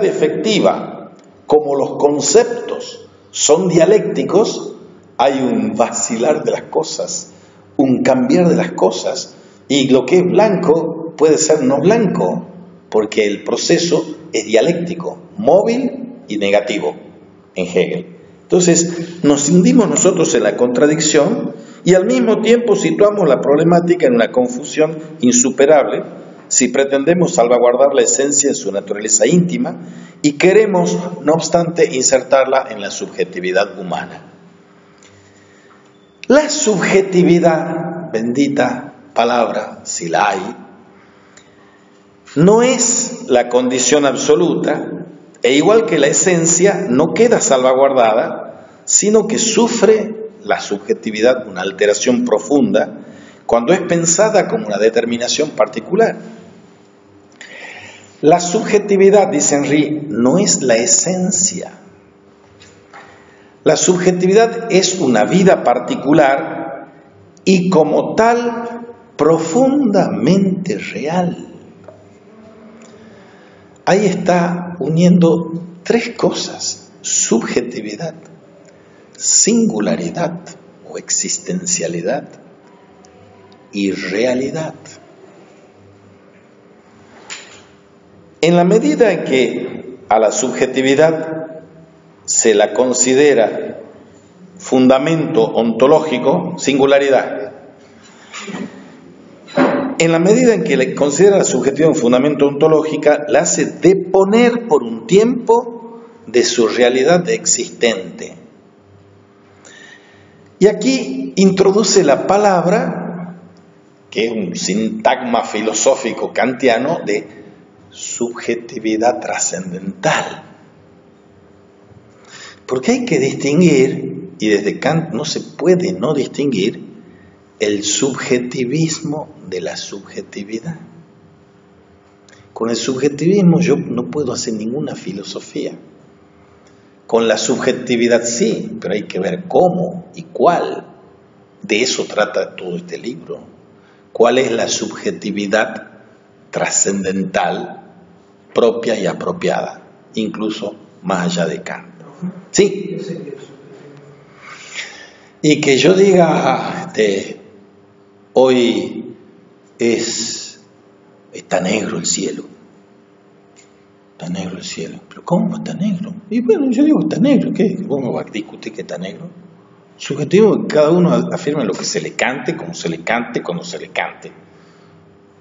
efectiva, como los conceptos son dialécticos, hay un vacilar de las cosas, un cambiar de las cosas, y lo que es blanco puede ser no blanco, porque el proceso es dialéctico, móvil y negativo en Hegel. Entonces nos hundimos nosotros en la contradicción y al mismo tiempo situamos la problemática en una confusión insuperable si pretendemos salvaguardar la esencia en su naturaleza íntima y queremos, no obstante, insertarla en la subjetividad humana. La subjetividad, bendita palabra, si la hay, no es la condición absoluta, e igual que la esencia no queda salvaguardada, sino que sufre la subjetividad una alteración profunda cuando es pensada como una determinación particular. La subjetividad, dice Henry, no es la esencia. La subjetividad es una vida particular y como tal profundamente real. Ahí está uniendo tres cosas: subjetividad, singularidad o existencialidad y realidad. En la medida en que a la subjetividad se la considera fundamento ontológico, singularidad, en la medida en que le considera la subjetividad un fundamento ontológica, la hace deponer por un tiempo de su realidad existente. Y aquí introduce la palabra, que es un sintagma filosófico kantiano, de subjetividad trascendental. Porque hay que distinguir, y desde Kant no se puede no distinguir, el subjetivismo de la subjetividad. Con el subjetivismo yo no puedo hacer ninguna filosofía. Con la subjetividad sí, pero hay que ver cómo y cuál. De eso trata todo este libro. ¿Cuál es la subjetividad trascendental, propia y apropiada, incluso más allá de Kant? Sí. Y que yo diga, hoy está negro el cielo. Está negro el cielo. ¿Pero cómo está negro? Y bueno, yo digo, está negro. ¿Qué? ¿Cómo va a discutir que está negro? Subjetivo, que cada uno afirme lo que se le cante, como se le cante, cuando se le cante.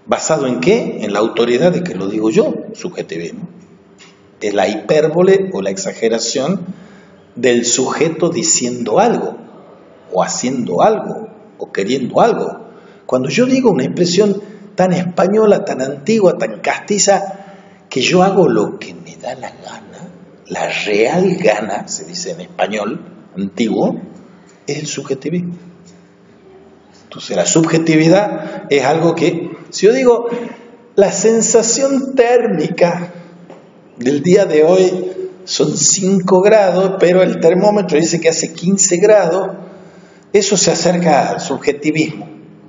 ¿Basado en qué? En la autoridad de que lo digo yo, subjetivismo. Es la hipérbole o la exageración del sujeto diciendo algo, o haciendo algo, o queriendo algo. Cuando yo digo una expresión tan española, tan antigua, tan castiza, que yo hago lo que me da la gana, la real gana, se dice en español antiguo, es el subjetivismo. Entonces la subjetividad es algo que, si yo digo, la sensación térmica del día de hoy son 5 grados, pero el termómetro dice que hace 15 grados, eso se acerca al subjetivismo,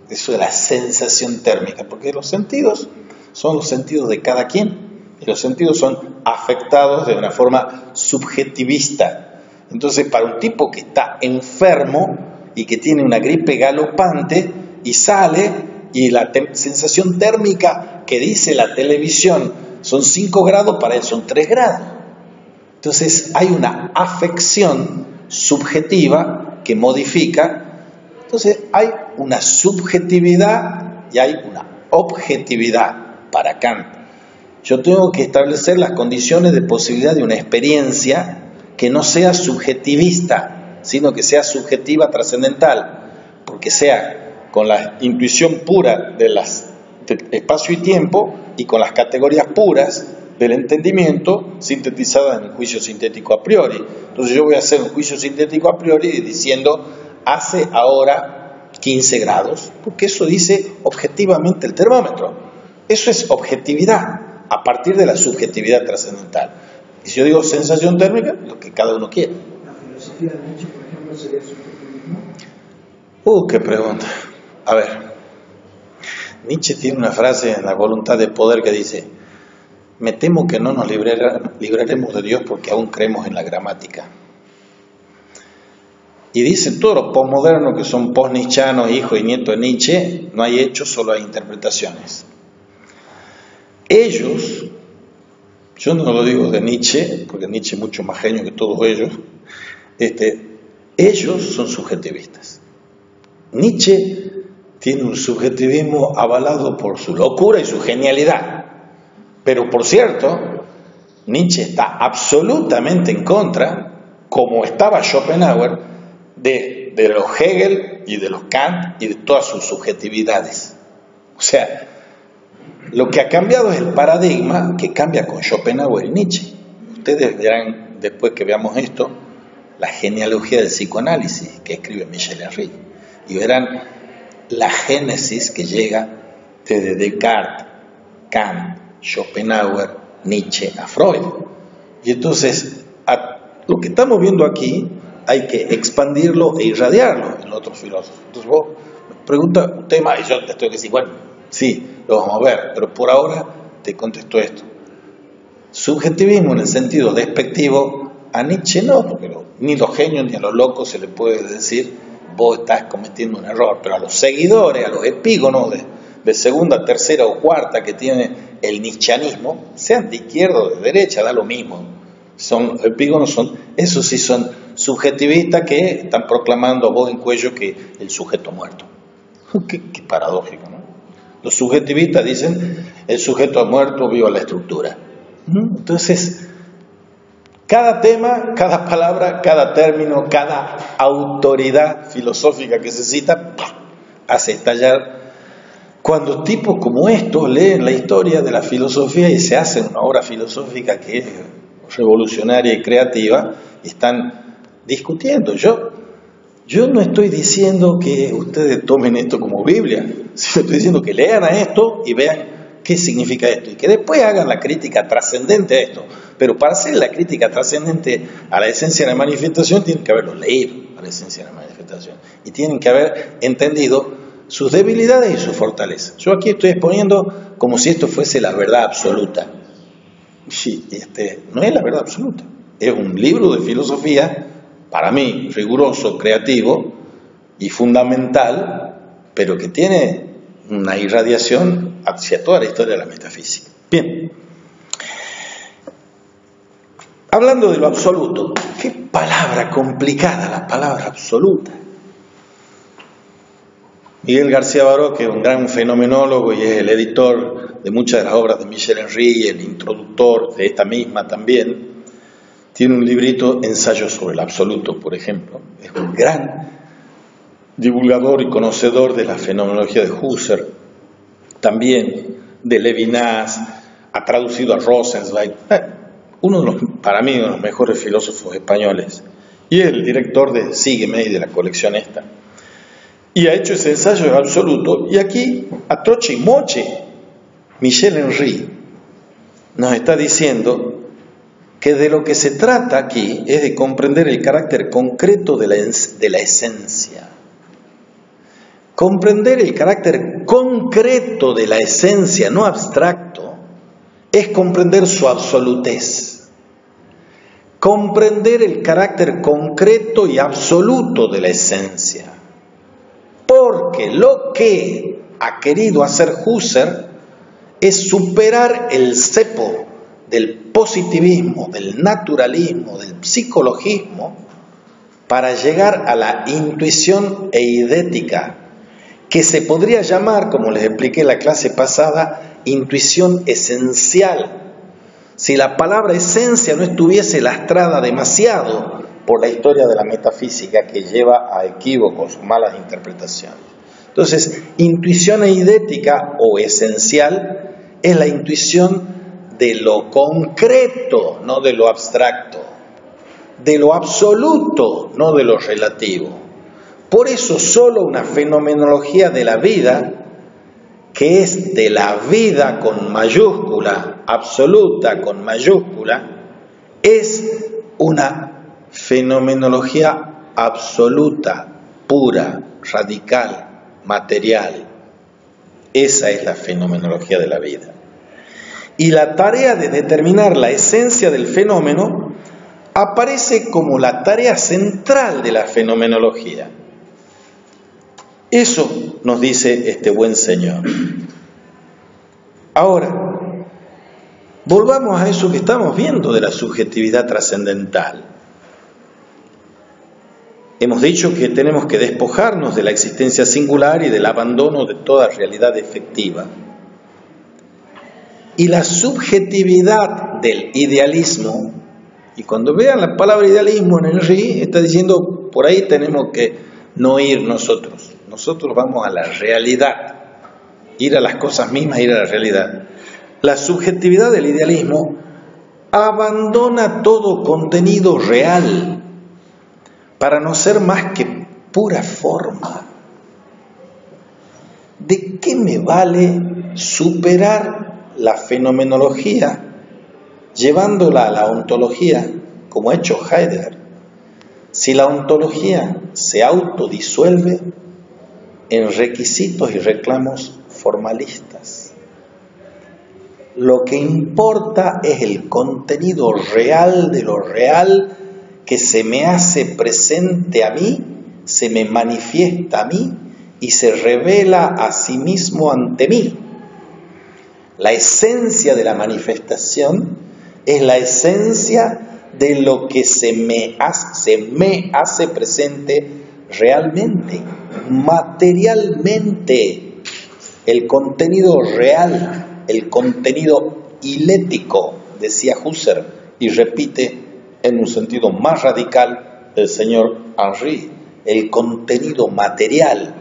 eso de la sensación térmica, porque los sentidos son los sentidos de cada quien, y los sentidos son afectados de una forma subjetivista. Entonces, para un tipo que está enfermo y que tiene una gripe galopante y sale, y la sensación térmica que dice la televisión son 5 grados, para él son 3 grados. Entonces, hay una afección subjetiva que modifica. Entonces, hay una subjetividad y hay una objetividad para Kant. Yo tengo que establecer las condiciones de posibilidad de una experiencia que no sea subjetivista, sino que sea subjetiva trascendental, porque sea con la intuición pura de espacio y tiempo y con las categorías puras del entendimiento sintetizadas en un juicio sintético a priori. Entonces yo voy a hacer un juicio sintético a priori diciendo hace ahora 15 grados, porque eso dice objetivamente el termómetro. Eso es objetividad a partir de la subjetividad trascendental. Y si yo digo sensación térmica, lo que cada uno quiere. ¿La filosofía de Nietzsche, por ejemplo, sería subjetivismo? Qué pregunta. A ver, Nietzsche tiene una frase en La voluntad de poder que dice: me temo que no nos libraremos de Dios porque aún creemos en la gramática. Y dicen todos los posmodernos que son post-nietzschianos, hijos y nietos de Nietzsche, no hay hechos, solo hay interpretaciones. Ellos, yo no lo digo de Nietzsche, porque Nietzsche es mucho más genio que todos ellos, ellos son subjetivistas. Nietzsche tiene un subjetivismo avalado por su locura y su genialidad. Pero por cierto, Nietzsche está absolutamente en contra, como estaba Schopenhauer, de los Hegel y de los Kant y de todas sus subjetividades. O sea, lo que ha cambiado es el paradigma que cambia con Schopenhauer y Nietzsche. Ustedes verán, después que veamos esto, la genealogía del psicoanálisis que escribe Michel Henry, y verán la génesis que llega desde Descartes, Kant, Schopenhauer, Nietzsche a Freud. Y entonces, lo que estamos viendo aquí hay que expandirlo e irradiarlo en otros filósofos. Entonces vos me preguntas un tema y yo te estoy diciendo, bueno, sí, lo vamos a ver, pero por ahora te contesto esto. Subjetivismo en el sentido despectivo a Nietzsche no, porque ni los genios ni a los locos se les puede decir vos estás cometiendo un error, pero a los seguidores, a los epígonos de segunda, tercera o cuarta que tiene el nietzscheanismo, sean de izquierda o de derecha, da lo mismo. Son epígonos, esos sí son subjetivistas que están proclamando a voz en cuello que el sujeto muerto. Qué paradójico, ¿no? Los subjetivistas dicen el sujeto muerto, viva la estructura. Entonces, cada tema, cada palabra, cada término, cada autoridad filosófica que se cita, hace estallar. Cuando tipos como estos leen la historia de la filosofía y se hacen una obra filosófica que es revolucionaria y creativa, y están discutiendo. Yo no estoy diciendo que ustedes tomen esto como Biblia, sino estoy diciendo que lean a esto y vean qué significa esto, y que después hagan la crítica trascendente a esto. Pero para hacer la crítica trascendente a la esencia de la manifestación, tienen que haberlo leído, a la esencia de la manifestación, y tienen que haber entendido sus debilidades y sus fortalezas. Yo aquí estoy exponiendo como si esto fuese la verdad absoluta. Sí, no es la verdad absoluta. Es un libro de filosofía, para mí, riguroso, creativo y fundamental, pero que tiene una irradiación hacia toda la historia de la metafísica. Bien. Hablando de lo absoluto, qué palabra complicada la palabra absoluta. Miguel García Baró, que es un gran fenomenólogo y es el editor de muchas de las obras de Michel Henry, el introductor de esta misma también, tiene un librito, Ensayos sobre el absoluto, por ejemplo. Es un gran divulgador y conocedor de la fenomenología de Husserl, también de Levinas, ha traducido a Rosenzweig, para mí, uno de los mejores filósofos españoles, y es el director de Sígueme y de la colección esta. Y ha hecho ese ensayo del absoluto, y aquí, a troche y moche, Michel Henry nos está diciendo que de lo que se trata aquí es de comprender el carácter concreto de la esencia. Comprender el carácter concreto de la esencia, no abstracto, es comprender su absolutez. Comprender el carácter concreto y absoluto de la esencia. Porque lo que ha querido hacer Husserl es superar el cepo del positivismo, del naturalismo, del psicologismo, para llegar a la intuición eidética, que se podría llamar, como les expliqué en la clase pasada, intuición esencial. Si la palabra esencia no estuviese lastrada demasiado por la historia de la metafísica que lleva a equívocos, malas interpretaciones. Entonces, intuición eidética o esencial es la intuición de lo concreto, no de lo abstracto, de lo absoluto, no de lo relativo. Por eso solo una fenomenología de la vida, que es de la vida con mayúscula, absoluta con mayúscula, es una fenomenología absoluta, pura, radical, material. Esa es la fenomenología de la vida. Y la tarea de determinar la esencia del fenómeno aparece como la tarea central de la fenomenología. Eso nos dice este buen señor. Ahora, volvamos a eso que estamos viendo de la subjetividad trascendental. Hemos dicho que tenemos que despojarnos de la existencia singular y del abandono de toda realidad efectiva. Y la subjetividad del idealismo, y cuando vean la palabra idealismo en Henry, está diciendo, por ahí tenemos que no ir nosotros. Nosotros vamos a la realidad, ir a las cosas mismas, ir a la realidad. La subjetividad del idealismo abandona todo contenido real para no ser más que pura forma. ¿De qué me vale superar la fenomenología llevándola a la ontología, como ha hecho Heidegger, si la ontología se autodisuelve en requisitos y reclamos formalistas? Lo que importa es el contenido real de lo real que se me hace presente a mí, se me manifiesta a mí y se revela a sí mismo ante mí. La esencia de la manifestación es la esencia de lo que se me hace presente realmente, materialmente. El contenido real, el contenido hilético, decía Husserl, y repite en un sentido más radical el señor Henry, el contenido material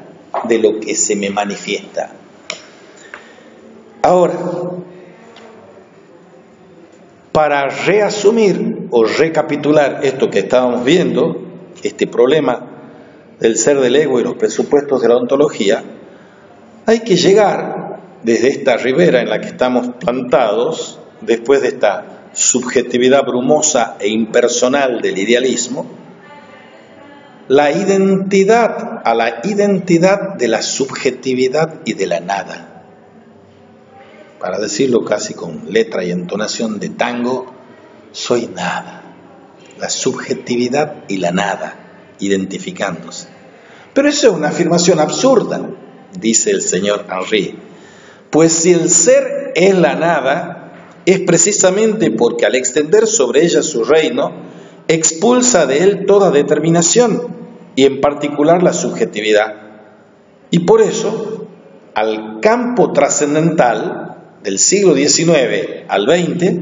de lo que se me manifiesta. Ahora, para reasumir o recapitular esto que estábamos viendo, este problema del ser del ego y los presupuestos de la ontología, hay que llegar desde esta ribera en la que estamos plantados, después de esta subjetividad brumosa e impersonal del idealismo, a la identidad de la subjetividad y de la nada. Para decirlo casi con letra y entonación de tango, soy nada. La subjetividad y la nada, identificándose. Pero eso es una afirmación absurda, dice el señor Henry. Pues si el ser es la nada, es precisamente porque al extender sobre ella su reino, expulsa de él toda determinación, y en particular la subjetividad. Y por eso, al campo trascendental del siglo XIX al XX,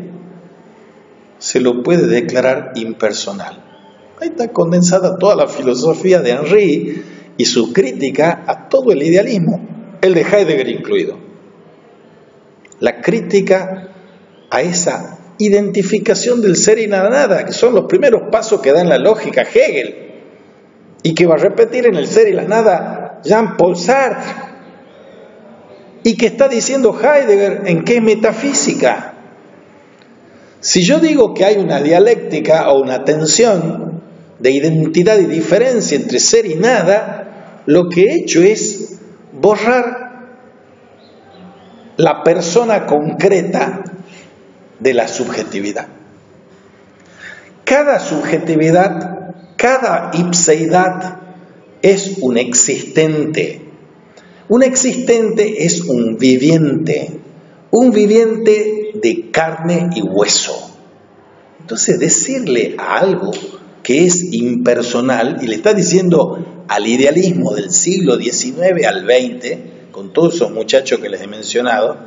se lo puede declarar impersonal. Ahí está condensada toda la filosofía de Henry y su crítica a todo el idealismo, el de Heidegger incluido. La crítica a esa identificación del ser y la nada, que son los primeros pasos que da en la lógica Hegel, y que va a repetir en el ser y la nada Jean-Paul Sartre, y que está diciendo Heidegger en qué metafísica. Si yo digo que hay una dialéctica o una tensión de identidad y diferencia entre ser y nada, lo que he hecho es borrar la persona concreta de la subjetividad. Cada subjetividad, cada ipseidad es un existente. Un existente es un viviente de carne y hueso. Entonces decirle a algo que es impersonal y le está diciendo al idealismo del siglo XIX al XX, con todos esos muchachos que les he mencionado,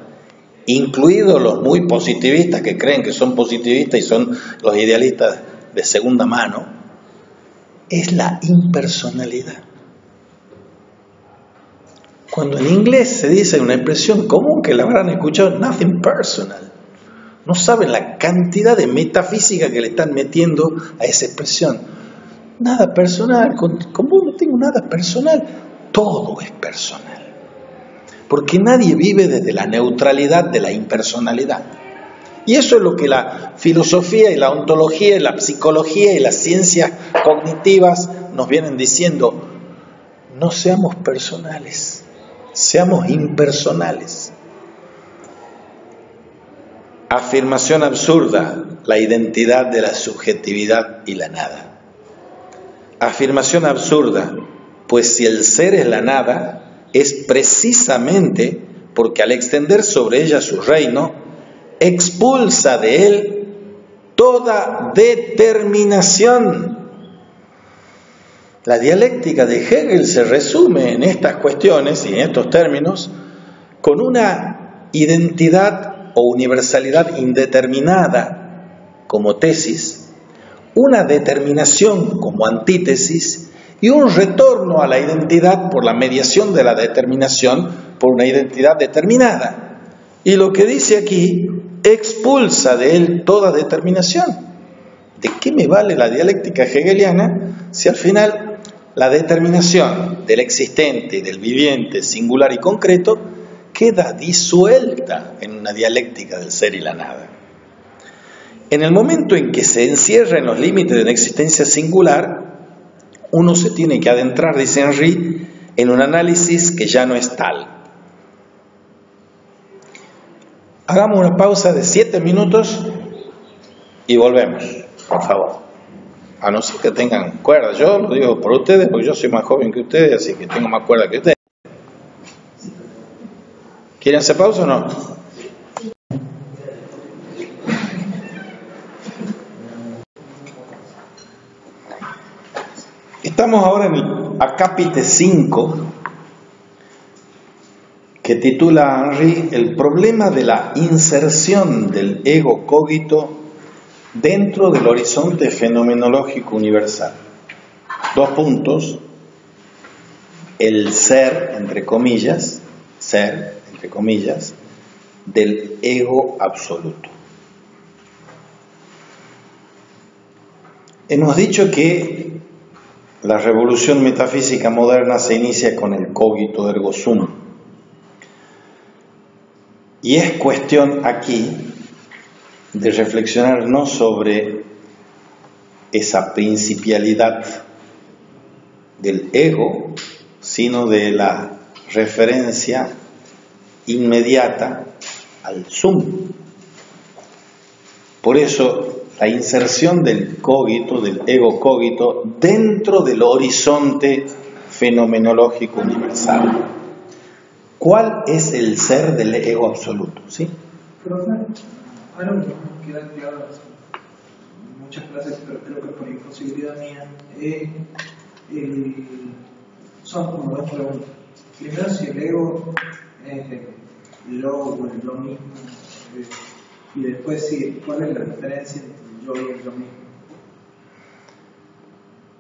incluidos los muy positivistas que creen que son positivistas y son los idealistas de segunda mano, es la impersonalidad. Cuando en inglés se dice una expresión común que la habrán escuchado, nothing personal, no saben la cantidad de metafísica que le están metiendo a esa expresión. Nada personal, con vos no tengo nada personal, todo es personal. Porque nadie vive desde la neutralidad de la impersonalidad. Y eso es lo que la filosofía y la ontología y la psicología y las ciencias cognitivas nos vienen diciendo. No seamos personales, seamos impersonales. Afirmación absurda, la identidad de la subjetividad y la nada. Afirmación absurda, pues si el ser es la nada, es precisamente porque al extender sobre ella su reino, expulsa de él toda determinación. La dialéctica de Hegel se resume en estas cuestiones y en estos términos con una identidad o universalidad indeterminada como tesis, una determinación como antítesis y un retorno a la identidad por la mediación de la determinación por una identidad determinada. Y lo que dice aquí, expulsa de él toda determinación. ¿De qué me vale la dialéctica hegeliana si al final la determinación del existente, del viviente, singular y concreto, queda disuelta en una dialéctica del ser y la nada? En el momento en que se encierra en los límites de una existencia singular, uno se tiene que adentrar, dice Henry, en un análisis que ya no es tal. Hagamos una pausa de 7 minutos y volvemos, por favor. A no ser que tengan cuerda. Yo lo digo por ustedes, porque yo soy más joven que ustedes, así que tengo más cuerda que ustedes. ¿Quieren hacer pausa o no? Estamos ahora en el acápite 5, que titula Henry el problema de la inserción del ego cogito dentro del horizonte fenomenológico universal. 2 puntos, el ser, entre comillas, del ego absoluto. Hemos dicho que la revolución metafísica moderna se inicia con el cogito ergo sum. Y es cuestión aquí de reflexionar no sobre esa principialidad del ego, sino de la referencia inmediata al sum. Por eso, la inserción del cogito, del ego cogito, dentro del horizonte fenomenológico universal. ¿Cuál es el ser del ego absoluto? ¿Sí? Profe, algo que no queda claro en muchas clases, pero creo que por imposibilidad mía, son como 2 preguntas. Primero, si el ego es el yo o el yo mismo, y después, ¿cuál es la diferencia entre el yo y el yo mismo?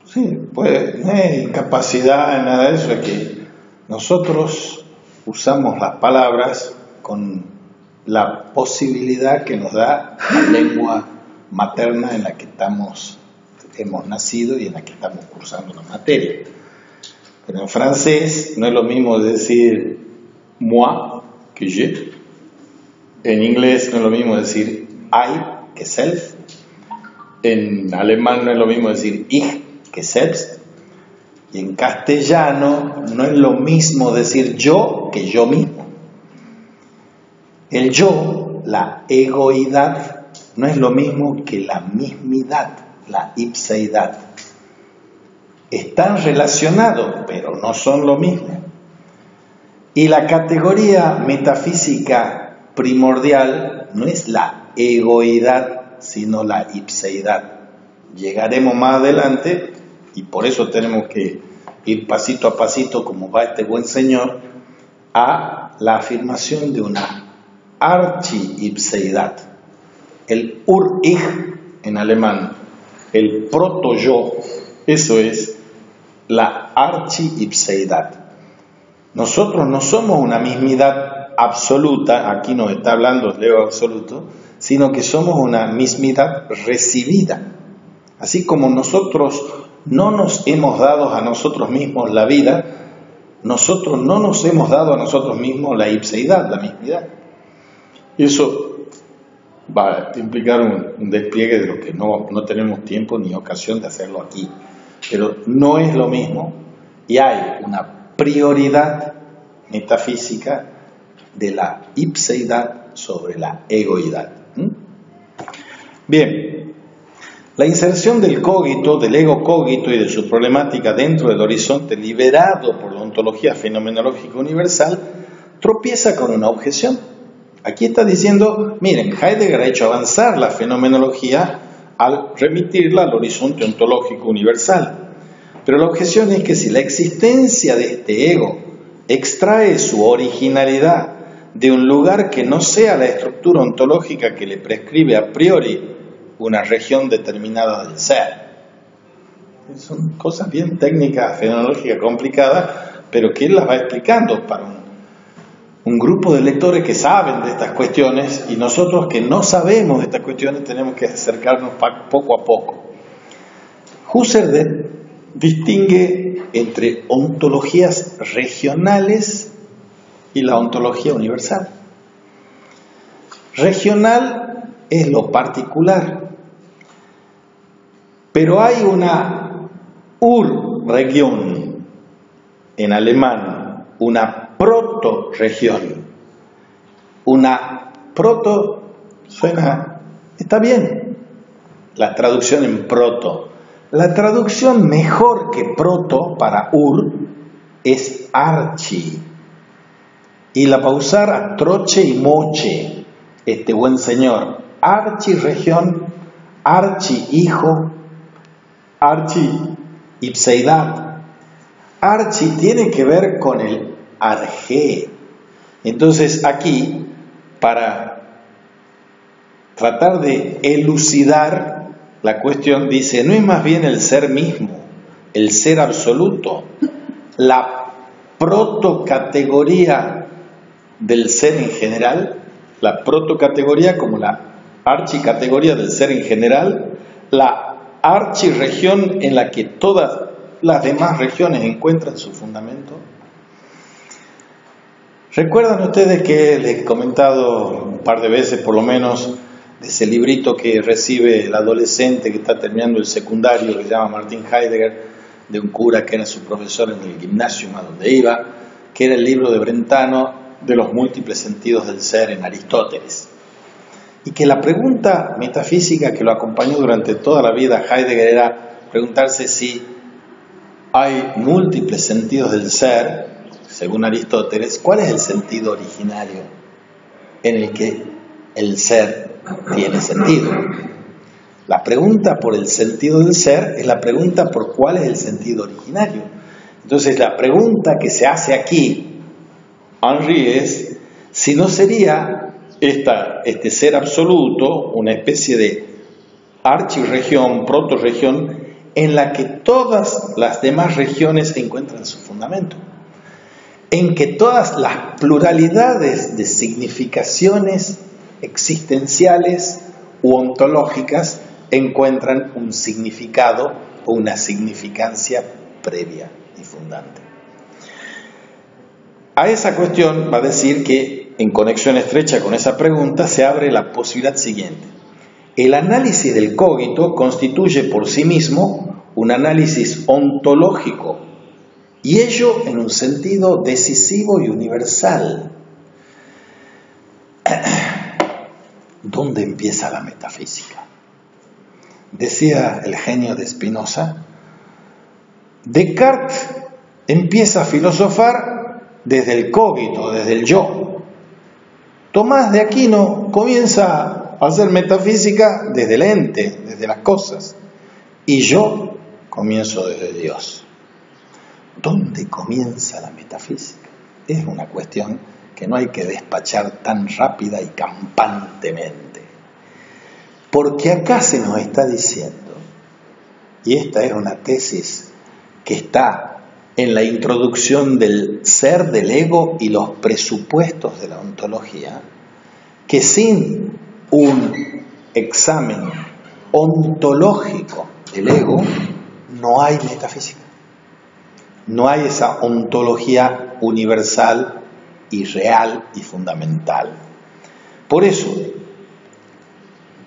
Sí, pues no hay incapacidad en nada de eso, es que nosotros usamos las palabras con la posibilidad que nos da la lengua materna en la que hemos nacido y en la que estamos cursando la materia. Pero en francés no es lo mismo decir moi que je. En inglés no es lo mismo decir I que self. En alemán no es lo mismo decir ich que selbst. Y en castellano no es lo mismo decir yo que yo mismo. El yo, la egoidad, no es lo mismo que la mismidad, la ipseidad. Están relacionados, pero no son lo mismo. Y la categoría metafísica primordial no es la egoidad, sino la ipseidad. Llegaremos más adelante y por eso tenemos que ir pasito a pasito, como va este buen señor, a la afirmación de una archi-ipseidad. El Ur-Ich en alemán, el proto-yo, eso es la archi-ipseidad. Nosotros no somos una mismidad absoluta, aquí nos está hablando el ego absoluto, sino que somos una mismidad recibida. Así como nosotros no nos hemos dado a nosotros mismos la vida, nosotros no nos hemos dado a nosotros mismos la ipseidad, la mismidad. Y eso va a implicar un despliegue de lo que no tenemos tiempo ni ocasión de hacerlo aquí. Pero no es lo mismo y hay una prioridad metafísica de la ipseidad sobre la egoidad. Bien, la inserción del cogito, del ego cogito y de su problemática dentro del horizonte liberado por la ontología fenomenológica universal tropieza con una objeción. Aquí está diciendo, miren, Heidegger ha hecho avanzar la fenomenología al remitirla al horizonte ontológico universal. Pero la objeción es que si la existencia de este ego extrae su originalidad de un lugar que no sea la estructura ontológica que le prescribe a priori una región determinada del ser. Son cosas bien técnicas, fenomenológicas, complicadas, pero que él las va explicando para un grupo de lectores que saben de estas cuestiones, y nosotros que no sabemos de estas cuestiones tenemos que acercarnos poco a poco. Husserl distingue entre ontologías regionales y la ontología universal. Regional es lo particular, pero hay una Ur-Region en alemán, una proto-región. Una proto suena, está bien, la traducción en proto. La traducción mejor que proto para Ur es archi. Y la va a usar a troche y moche, este buen señor. Archi región, archi hijo, archi ipseidad. Archi tiene que ver con el arjé. Entonces aquí, para tratar de elucidar la cuestión, dice, no es más bien el ser mismo, el ser absoluto, la protocategoría del ser en general, la protocategoría como la archicategoría del ser en general, la archirregión en la que todas las demás regiones encuentran su fundamento. ¿Recuerdan ustedes que les he comentado un par de veces por lo menos de ese librito que recibe el adolescente que está terminando el secundario, que se llama Martin Heidegger, de un cura que era su profesor en el gimnasio a donde iba, que era el libro de Brentano de los múltiples sentidos del ser en Aristóteles? Y que la pregunta metafísica que lo acompañó durante toda la vida Heidegger era preguntarse si hay múltiples sentidos del ser, según Aristóteles, ¿cuál es el sentido originario en el que el ser tiene sentido? La pregunta por el sentido del ser es la pregunta por cuál es el sentido originario. Entonces la pregunta que se hace aquí, Henri, es si no sería este ser absoluto una especie de archirregión, protorregión, en la que todas las demás regiones encuentran su fundamento, en que todas las pluralidades de significaciones existenciales u ontológicas encuentran un significado o una significancia previa y fundante. A esa cuestión va a decir que, en conexión estrecha con esa pregunta, se abre la posibilidad siguiente. El análisis del cogito constituye por sí mismo un análisis ontológico, y ello en un sentido decisivo y universal. ¿Dónde empieza la metafísica? Decía el genio de Spinoza, Descartes empieza a filosofar desde el cogito, desde el yo. Tomás de Aquino comienza a hacer metafísica desde el ente, desde las cosas. Y yo comienzo desde Dios. ¿Dónde comienza la metafísica? Es una cuestión que no hay que despachar tan rápida y campantemente. Porque acá se nos está diciendo, y esta es una tesis que está en la introducción del ser del ego y los presupuestos de la ontología, que sin un examen ontológico del ego no hay metafísica. No hay esa ontología universal y real y fundamental. Por eso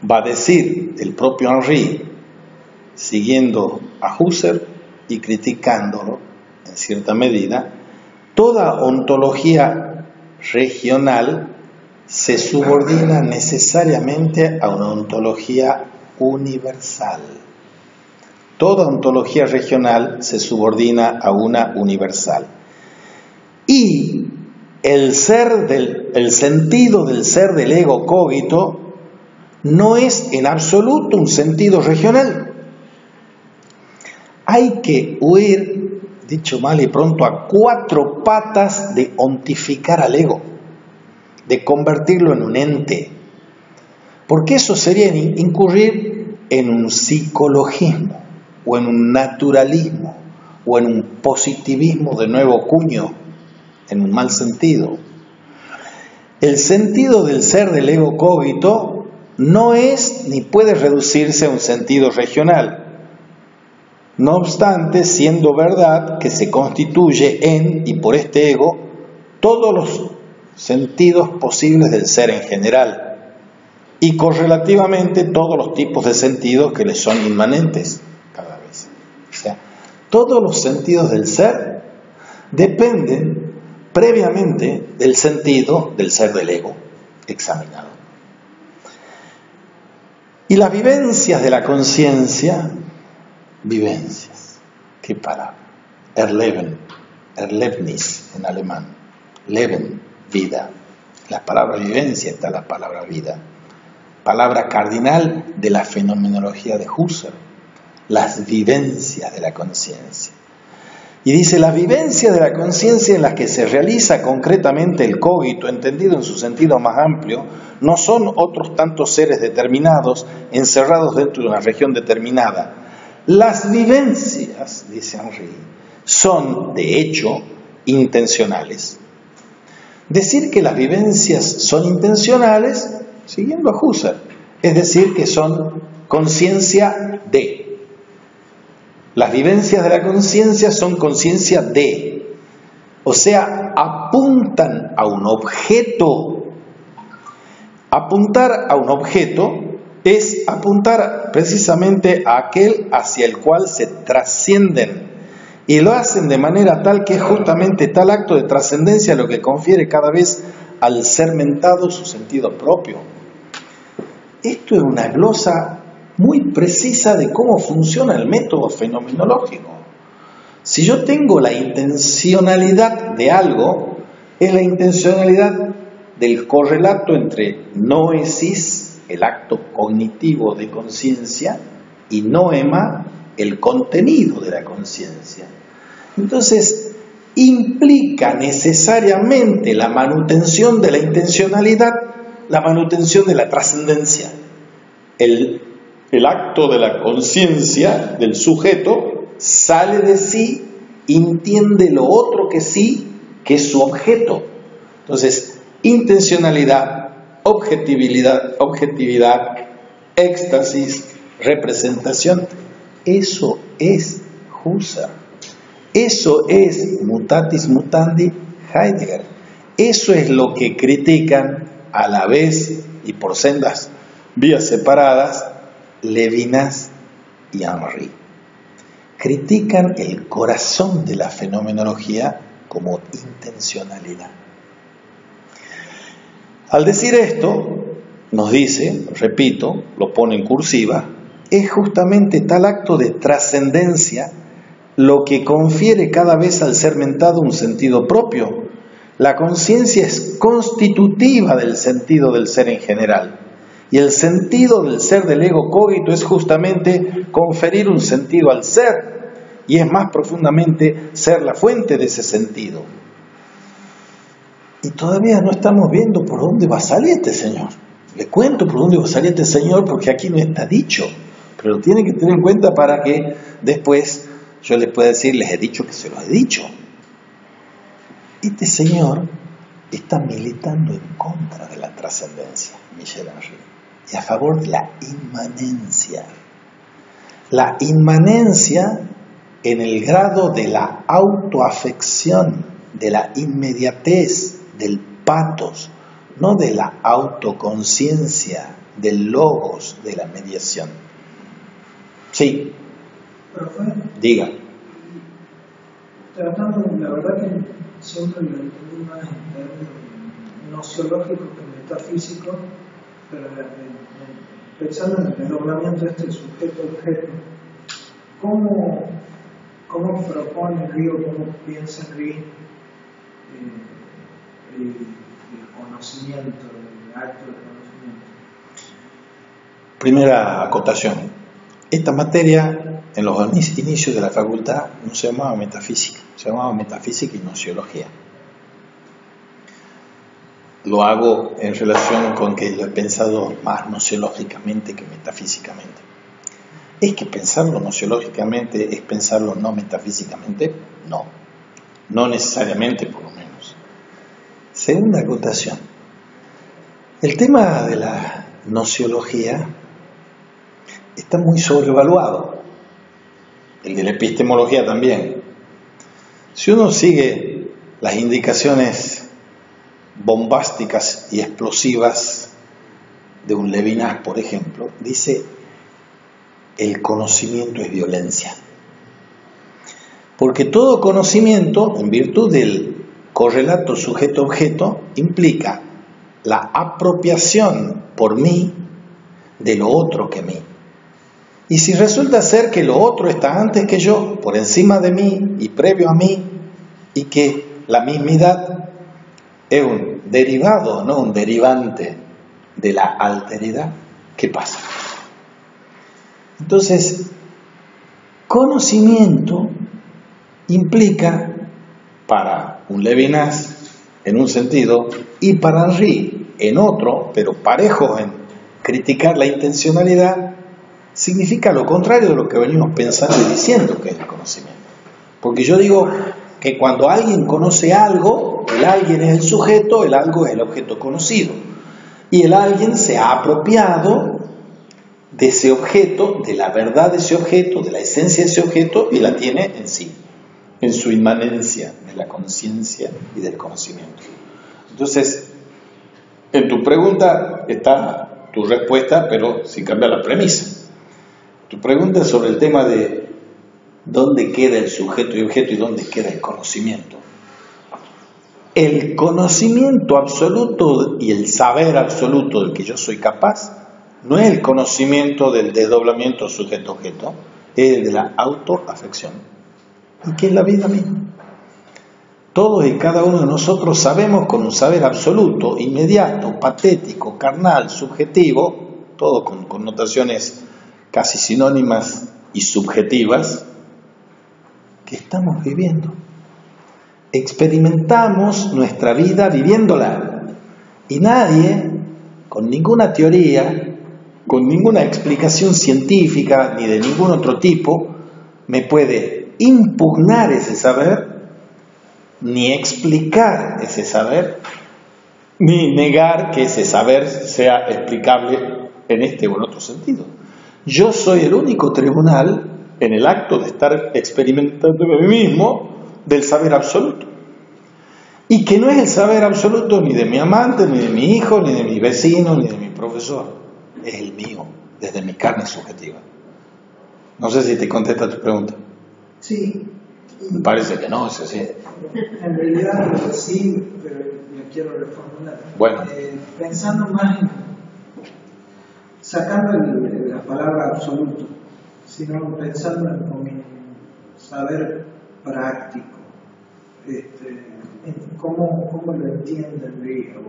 va a decir el propio Henri, siguiendo a Husserl y criticándolo en cierta medida, toda ontología regional se subordina necesariamente a una ontología universal. Toda ontología regional se subordina a una universal. Y el sentido del ser del ego cogito no es en absoluto un sentido regional. Hay que huir, dicho mal y pronto, a 4 patas de ontificar al ego, de convertirlo en un ente, porque eso sería incurrir en un psicologismo, o en un naturalismo, o en un positivismo de nuevo cuño, en un mal sentido. El sentido del ser del ego cogito no es ni puede reducirse a un sentido regional. No obstante, siendo verdad que se constituye en y por este ego todos los sentidos posibles del ser en general y correlativamente todos los tipos de sentidos que le son inmanentes cada vez. O sea, todos los sentidos del ser dependen previamente del sentido del ser del ego examinado. Y las vivencias de la conciencia, vivencias, qué palabra, Erlebnis en alemán, Leben, vida. La palabra vivencia está la palabra vida, palabra cardinal de la fenomenología de Husserl, las vivencias de la conciencia. Y dice, las vivencias de la conciencia en las que se realiza concretamente el cogito, entendido en su sentido más amplio, no son otros tantos seres determinados, encerrados dentro de una región determinada. Las vivencias, dice Henri, son, de hecho, intencionales. Decir que las vivencias son intencionales, siguiendo a Husserl, es decir, que son conciencia de. Las vivencias de la conciencia son conciencia de, o sea, apuntan a un objeto. Apuntar a un objeto es apuntar precisamente a aquel hacia el cual se trascienden, y lo hacen de manera tal que es justamente tal acto de trascendencia lo que confiere cada vez al ser mentado su sentido propio. Esto es una glosa muy precisa de cómo funciona el método fenomenológico. Si yo tengo la intencionalidad de algo, es la intencionalidad del correlato entre noesis, el acto cognitivo de conciencia, y noema, el contenido de la conciencia. Entonces, implica necesariamente la manutención de la intencionalidad, la manutención de la trascendencia. El acto de la conciencia del sujeto sale de sí, entiende lo otro que sí, que es su objeto. Entonces, intencionalidad, objetividad, éxtasis, representación, eso es Husserl. Eso es mutatis mutandi Heidegger. Eso es lo que critican a la vez y por sendas vías separadas Levinas y Henri. Critican el corazón de la fenomenología como intencionalidad. Al decir esto, nos dice, repito, lo pone en cursiva, es justamente tal acto de trascendencia lo que confiere cada vez al ser mentado un sentido propio. La conciencia es constitutiva del sentido del ser en general. Y el sentido del ser del ego cogito es justamente conferir un sentido al ser. y es más profundamente ser la fuente de ese sentido. Y todavía no estamos viendo por dónde va a salir este Señor. Le cuento por dónde va a salir este Señor porque aquí no está dicho, pero lo tienen que tener en cuenta para que después yo les pueda decir, les he dicho que se lo he dicho. Este Señor está militando en contra de la trascendencia, Michel Henry, y a favor de la inmanencia. La inmanencia en el grado de la autoafección, de la inmediatez, del patos, no de la autoconciencia, del logos, de la mediación. Sí. Profe, Diga. tratando, la verdad que siempre lo entendí más en términos nociológicos que metafísicos, pero pensando en el desdoblamiento de este sujeto-objeto, ¿cómo propone Río, cómo piensa Río el conocimiento, el acto de conocimiento? Primera acotación. Esta materia, en los inicios de la facultad, no se llamaba metafísica, se llamaba metafísica y nociología. Lo hago en relación con que lo he pensado más nociológicamente que metafísicamente. ¿Es que pensarlo nociológicamente es pensarlo no metafísicamente? No, no necesariamente por lo menos. Segunda acotación. El tema de la nociología está muy sobrevaluado. El de la epistemología también. Si uno sigue las indicaciones bombásticas y explosivas de un Levinas, por ejemplo, dice: el conocimiento es violencia. Porque todo conocimiento, en virtud del correlato sujeto-objeto, implica la apropiación por mí de lo otro que mí. Y si resulta ser que lo otro está antes que yo, por encima de mí y previo a mí, y que la mismidad es un derivado, no un derivante de la alteridad, ¿qué pasa? Entonces, conocimiento implica, para un Levinas en un sentido y para Henry en otro, pero parejos en criticar la intencionalidad, significa lo contrario de lo que venimos pensando y diciendo que es el conocimiento. Porque yo digo que cuando alguien conoce algo, el alguien es el sujeto, el algo es el objeto conocido. Y el alguien se ha apropiado de ese objeto, de la verdad de ese objeto, de la esencia de ese objeto, y la tiene en sí, en su inmanencia de la conciencia y del conocimiento. Entonces, en tu pregunta está tu respuesta, pero sin cambiar la premisa. Tu pregunta es sobre el tema de dónde queda el sujeto y objeto y dónde queda el conocimiento. El conocimiento absoluto y el saber absoluto del que yo soy capaz no es el conocimiento del desdoblamiento sujeto-objeto, es el de la autoafección. ¿Y qué es la vida misma? Todos y cada uno de nosotros sabemos con un saber absoluto, inmediato, patético, carnal, subjetivo, todo con connotaciones casi sinónimas y subjetivas, que estamos viviendo. Experimentamos nuestra vida viviéndola. Y nadie, con ninguna teoría, con ninguna explicación científica ni de ningún otro tipo, me puede impugnar ese saber, ni explicar ese saber, ni negar que ese saber sea explicable en este o en otro sentido. Yo soy el único tribunal en el acto de estar experimentando a mí mismo del saber absoluto. Y que no es el saber absoluto ni de mi amante, ni de mi hijo, ni de mi vecino, ni de mi profesor. Es el mío, desde mi carne subjetiva. No sé si te contesta tu pregunta. Sí. Me parece que no, es así. En realidad sí, pero lo quiero reformular. Bueno. Pensando más en, sacando la palabra absoluto, sino pensando en saber práctico, ¿cómo lo entienden?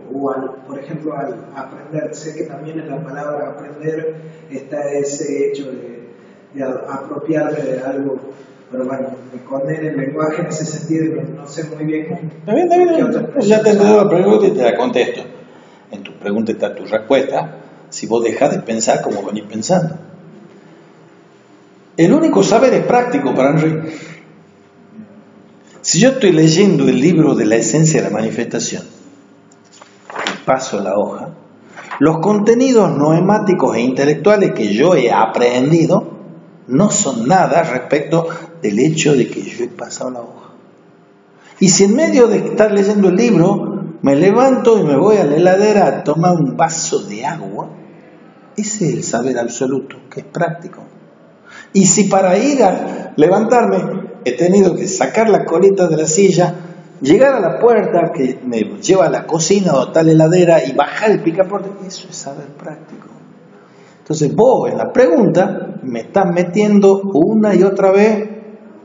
Por ejemplo, al aprender, sé que también en la palabra aprender está ese hecho de apropiarme de algo pero bueno, me condena el lenguaje en ese sentido, no sé muy bien. Está bien. Ya te entendido la pregunta y te la contesto. En tu pregunta está tu respuesta, si vos dejás de pensar como venís pensando. El único saber es práctico para Henry. Si yo estoy leyendo el libro de la esencia de la manifestación, y paso la hoja, los contenidos noemáticos e intelectuales que yo he aprendido no son nada respecto del hecho de que yo he pasado la hoja. Y si en medio de estar leyendo el libro me levanto y me voy a la heladera a tomar un vaso de agua, ese es el saber absoluto, que es práctico. Y si para ir a levantarme he tenido que sacar la colita de la silla, llegar a la puerta que me lleva a la cocina o tal heladera y bajar el picaporte, eso es saber práctico. Entonces vos en la pregunta me estás metiendo una y otra vez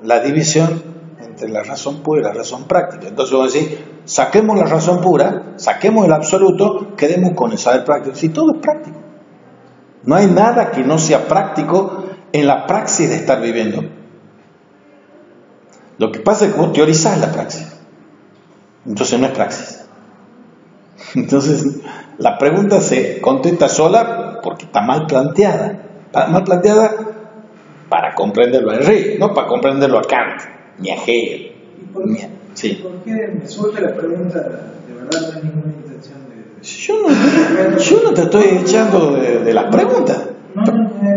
la división entre la razón pura y la razón práctica. Entonces vos decís, saquemos la razón pura, saquemos el absoluto, quedemos con el saber práctico. Si todo es práctico. No hay nada que no sea práctico en la praxis de estar viviendo. Lo que pasa es que vos teorizás la praxis. Entonces no es praxis. Entonces la pregunta se contesta sola porque está mal planteada. Está mal planteada para comprenderlo a Henry, no para comprenderlo a Kant, ni a Hegel. ¿Y por qué me suelta la pregunta? De verdad no hay ninguna intención de... Yo no te estoy echando de las preguntas.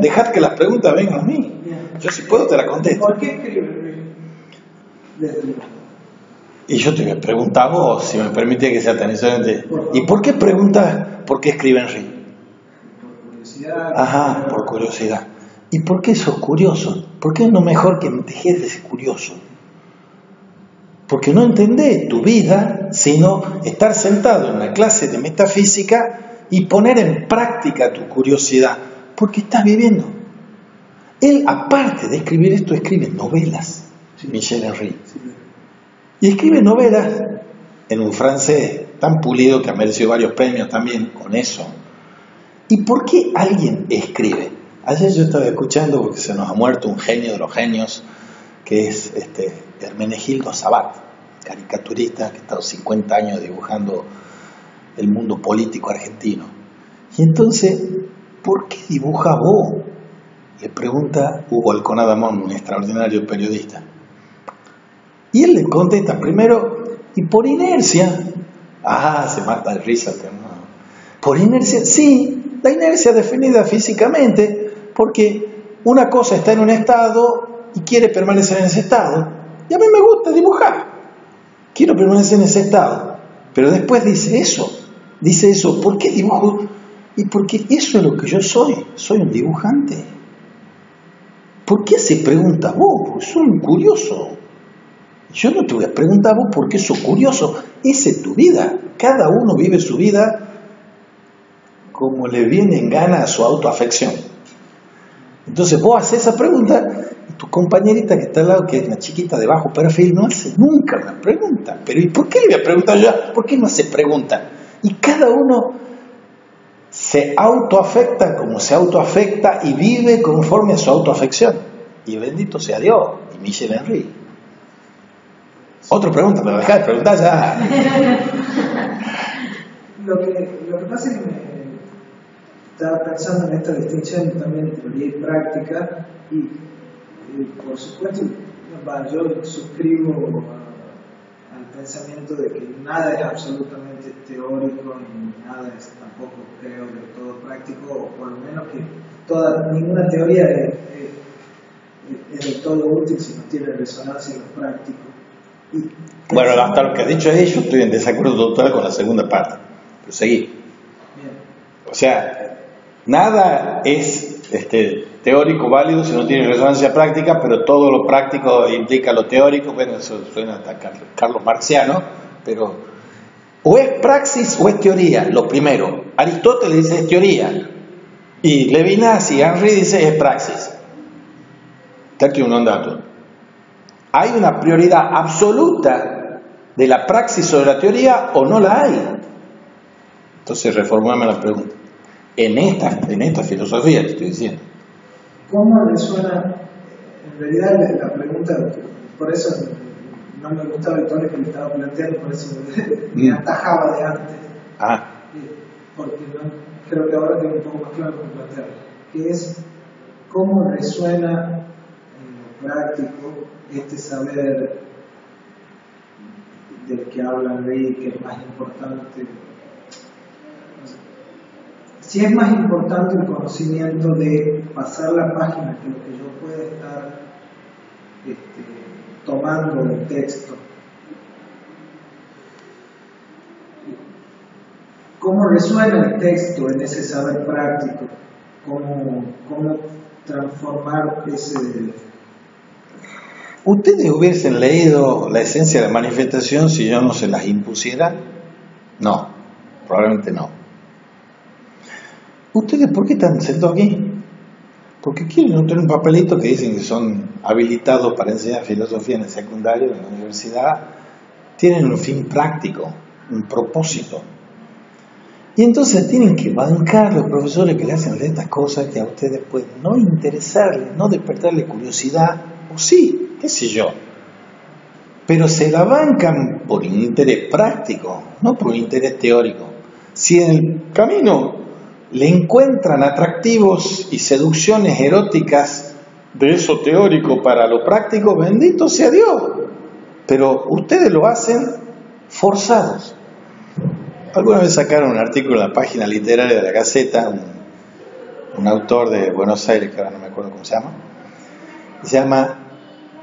Dejad que las preguntas vengan a mí. Yo si puedo te las contesto. ¿Por qué escribe? Y yo te voy a preguntar a vos, si me permite que sea tan excelente. ¿Y por qué preguntas por qué escribe Henry? Por curiosidad. Ajá, por curiosidad. ¿Y por qué sos curioso? ¿Por qué es lo mejor que te quedes curioso? Porque no entendés tu vida, sino estar sentado en una clase de metafísica y poner en práctica tu curiosidad, porque estás viviendo. Él, aparte de escribir esto, escribe novelas, Michel Henry. Y escribe novelas en un francés tan pulido que ha merecido varios premios también con eso. ¿Y por qué alguien escribe? Ayer yo estaba escuchando, porque se nos ha muerto un genio de los genios, que es Hermenegildo Sabat, caricaturista que ha estado 50 años dibujando el mundo político argentino. Y entonces, ¿por qué dibuja vos? Le pregunta Hugo Alconadamón, un extraordinario periodista. Y él le contesta primero, y por inercia, se mata de risa. Por inercia, sí, la inercia definida físicamente, porque una cosa está en un estado y quiere permanecer en ese estado. Y a mí me gusta dibujar, quiero permanecer en ese estado. Pero después dice eso, ¿por qué dibujo? Y porque eso es lo que yo soy un dibujante. ¿Por qué se pregunta vos? Porque soy un curioso. Yo no te voy a preguntar vos por qué sos curioso. Esa es tu vida. Cada uno vive su vida como le viene en gana a su autoafección. Entonces vos haces esa pregunta y tu compañerita que está al lado, que es una chiquita de bajo perfil, no hace nunca una pregunta. Pero ¿y por qué le voy a preguntar yo? ¿Por qué no hace pregunta? Y cada uno se autoafecta como se autoafecta y vive conforme a su autoafección. Y bendito sea Dios. Y Michel Henry. Otra pregunta, pero dejá de preguntar ya. Lo que pasa es que me estaba pensando en esta distinción también de teoría y práctica, y por supuesto, yo suscribo al pensamiento de que nada es absolutamente teórico, ni nada es tampoco, creo, del todo práctico, o por lo menos que ninguna teoría es del todo útil si no tiene resonancia en lo práctico. Bueno, hasta lo que ha dicho es, yo estoy en desacuerdo total con la segunda parte, pero seguí. Bien. O sea, nada es teórico válido si no tiene resonancia práctica, pero todo lo práctico implica lo teórico. Bueno, eso suena a Carlos Marxiano, pero o es praxis o es teoría, lo primero. Aristóteles dice es teoría, y Levinas y Henry dice es praxis. Aquí un dato. ¿Hay una prioridad absoluta de la praxis sobre la teoría o no la hay? Entonces reformulame la pregunta. En esta filosofía te estoy diciendo. ¿Cómo resuena En realidad la pregunta, por eso no me gustaba el tono que me estaba planteando, por eso me atajaba de antes. Porque creo que ahora tengo un poco más claro cómo plantearlo, que es cómo resuena en lo práctico este saber del que hablan ahí, que es más importante. Si es más importante el conocimiento de pasar la página que lo que yo pueda estar tomando del texto. ¿Cómo resuena el texto en ese saber práctico? ¿Cómo transformar ese... ¿Ustedes hubiesen leído la esencia de la manifestación si yo no se las impusiera? No, probablemente no. ¿Ustedes por qué están sentados aquí? Porque quieren no tener un papelito que dicen que son habilitados para enseñar filosofía en el secundario, en la universidad. Tienen un fin práctico, un propósito. Y entonces tienen que bancar los profesores que le hacen de estas cosas que a ustedes pueden no interesarles, no despertarle curiosidad, o sí, qué sé yo. Pero se la bancan por un interés práctico, no por un interés teórico. Si en el camino le encuentran atractivos y seducciones eróticas de eso teórico para lo práctico, bendito sea Dios. Pero ustedes lo hacen forzados. Alguna vez sacaron un artículo en la página literaria de la Gaceta, un autor de Buenos Aires, que ahora no me acuerdo cómo se llama,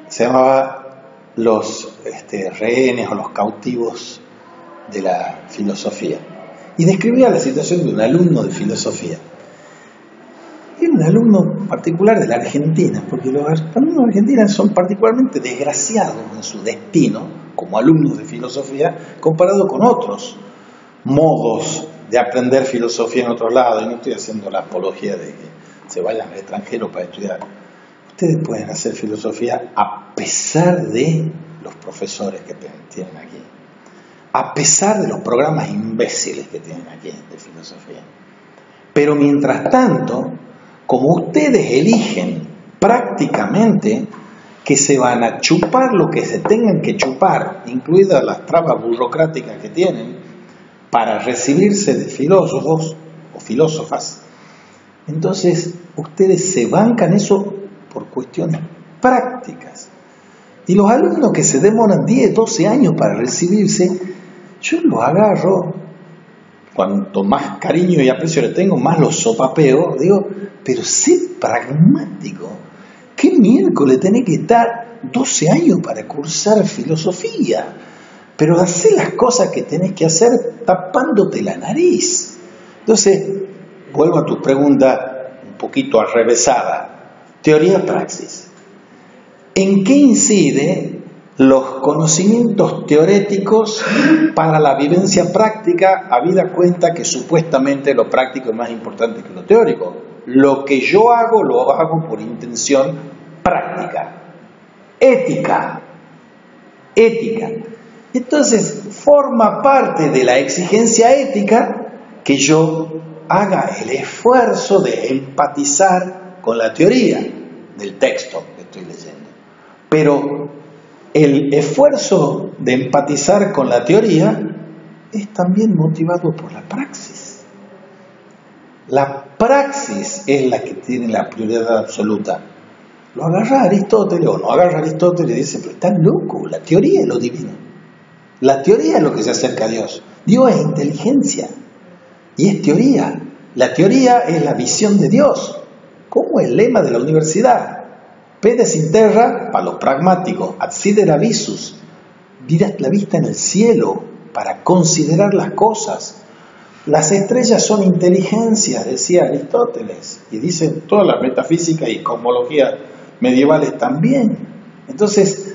se llamaba Los rehenes o los cautivos de la filosofía. Y describía la situación de un alumno de filosofía. Era un alumno particular de la Argentina, porque los alumnos de Argentina son particularmente desgraciados en su destino, como alumnos de filosofía, comparado con otros modos de aprender filosofía en otros lados. Y no estoy haciendo la apología de que se vayan al extranjero para estudiar. Ustedes pueden hacer filosofía a pesar de los profesores que tienen aquí, a pesar de los programas imbéciles que tienen aquí de filosofía. Pero mientras tanto, como ustedes eligen prácticamente que se van a chupar lo que se tengan que chupar, incluidas las trabas burocráticas que tienen, para recibirse de filósofos o filósofas, entonces ustedes se bancan eso por cuestiones prácticas. Y los alumnos que se demoran 10, 12 años para recibirse, yo los agarro, cuanto más cariño y aprecio le tengo, más los sopapeo, digo, pero sé pragmático. ¿Qué miércoles tenés que estar 12 años para cursar filosofía? Pero hacé las cosas que tenés que hacer tapándote la nariz. Entonces, vuelvo a tu pregunta un poquito arrevesada. Teoría-praxis. ¿En qué incide los conocimientos teoréticos para la vivencia práctica, habida cuenta que supuestamente lo práctico es más importante que lo teórico? Lo que yo hago, lo hago por intención práctica. Ética. Entonces, forma parte de la exigencia ética que yo haga el esfuerzo de empatizar con la teoría del texto que estoy leyendo. Pero el esfuerzo de empatizar con la teoría es también motivado por la praxis. La praxis es la que tiene la prioridad absoluta. Lo agarra Aristóteles o no agarra Aristóteles y dice, pero estás loco, la teoría es lo divino. La teoría es lo que se acerca a Dios. Dios es inteligencia y es teoría. La teoría es la visión de Dios, como el lema de la universidad. Pedes in terra, para los pragmáticos, adsidera visus, la vista en el cielo para considerar las cosas. Las estrellas son inteligencia, decía Aristóteles, y dicen todas las metafísicas y cosmologías medievales también. Entonces,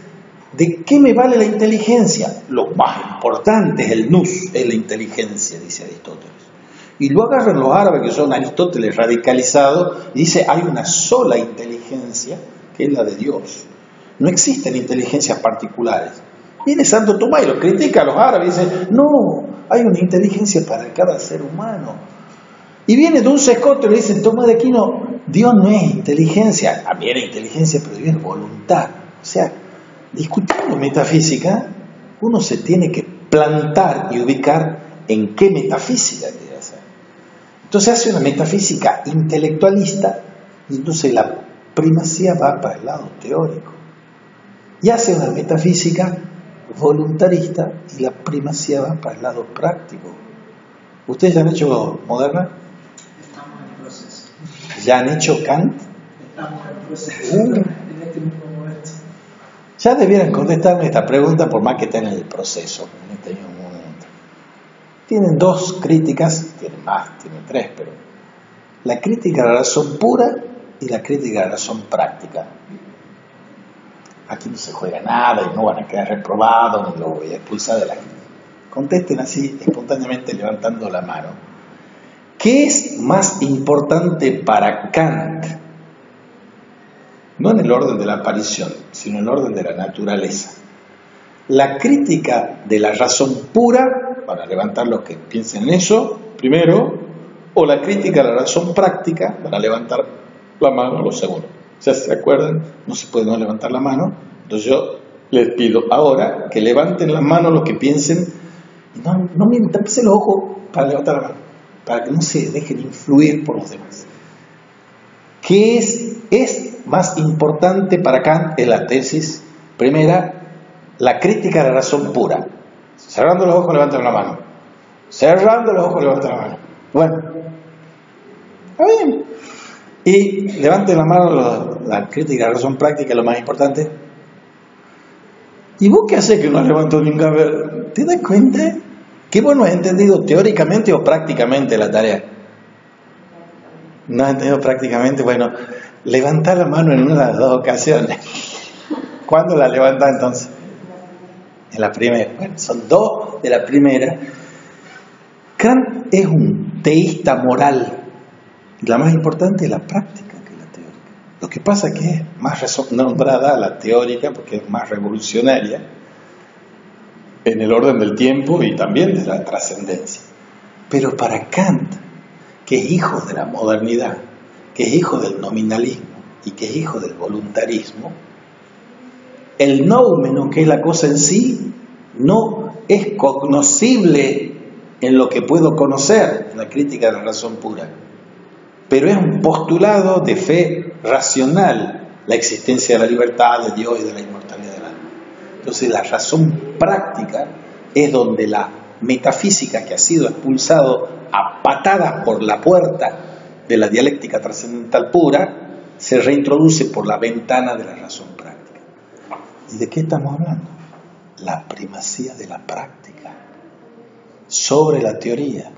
¿de qué me vale la inteligencia? Lo más importante es el nous, es la inteligencia, dice Aristóteles. Y lo agarran los árabes, que son Aristóteles radicalizados, y dice, hay una sola inteligencia, que es la de Dios. No existen inteligencias particulares. Viene Santo Tomás y lo critica a los árabes y dice, no, hay una inteligencia para cada ser humano. Y viene Duns Scotus y le dice, Tomás de Aquino, Dios no es inteligencia, a mí era inteligencia, pero Dios es voluntad. O sea, discutiendo metafísica, uno se tiene que plantar y ubicar en qué metafísica quiere hacer. Entonces hace una metafísica intelectualista y entonces la primacía va para el lado teórico. Y hace una metafísica voluntarista y la primacía va para el lado práctico. ¿Ustedes ya han hecho moderna? Estamos en proceso. ¿Ya han hecho Kant? Estamos en proceso. En este mismo momento. Ya debieran contestarme esta pregunta por más que estén en el proceso, en este mismo momento. Tienen dos críticas, tienen más, tienen tres, pero la crítica a la razón pura y la crítica a la razón práctica. Aquí no se juega nada y no van a quedar reprobados ni lo voy a expulsar de la gente. Contesten así espontáneamente levantando la mano. ¿Qué es más importante para Kant? No en el orden de la aparición, sino en el orden de la naturaleza. La crítica de la razón pura, para levantar los que piensen en eso, primero, o la crítica de la razón práctica, para levantar la mano, lo segundo. ¿Ya se acuerdan? No se puede no levantar la mano. Entonces yo les pido ahora que levanten la mano los que piensen, y no miren, tápense los ojos para levantar la mano, para que no se dejen influir por los demás. ¿Qué es más importante para Kant en la tesis? Primera, la crítica de la razón pura. Cerrando los ojos, levanten la mano. Cerrando los ojos, levanten la mano. Bueno, está bien. Y levanten la mano la crítica de la razón práctica, lo más importante. ¿Y vos qué haces que no levantó nunca? ¿Te das cuenta que vos no has entendido teóricamente o prácticamente la tarea? ¿No has entendido prácticamente? Bueno, levantá la mano en una de las dos ocasiones. ¿Cuándo la levantás entonces? En la primera. Bueno, son dos de la primera. Kant es un teísta moral. La más importante es la práctica que la teórica. Lo que pasa es que es más nombrada la teórica porque es más revolucionaria en el orden del tiempo y también de la trascendencia. Pero para Kant, que es hijo de la modernidad, que es hijo del nominalismo y que es hijo del voluntarismo, el noumeno, que es la cosa en sí, no es cognoscible en lo que puedo conocer, en la crítica de la razón pura, pero es un postulado de fe racional, la existencia de la libertad, de Dios y de la inmortalidad del alma. Entonces la razón práctica es donde la metafísica, que ha sido expulsado a patadas por la puerta de la dialéctica trascendental pura, se reintroduce por la ventana de la razón práctica. ¿Y de qué estamos hablando? La primacía de la práctica sobre la teoría,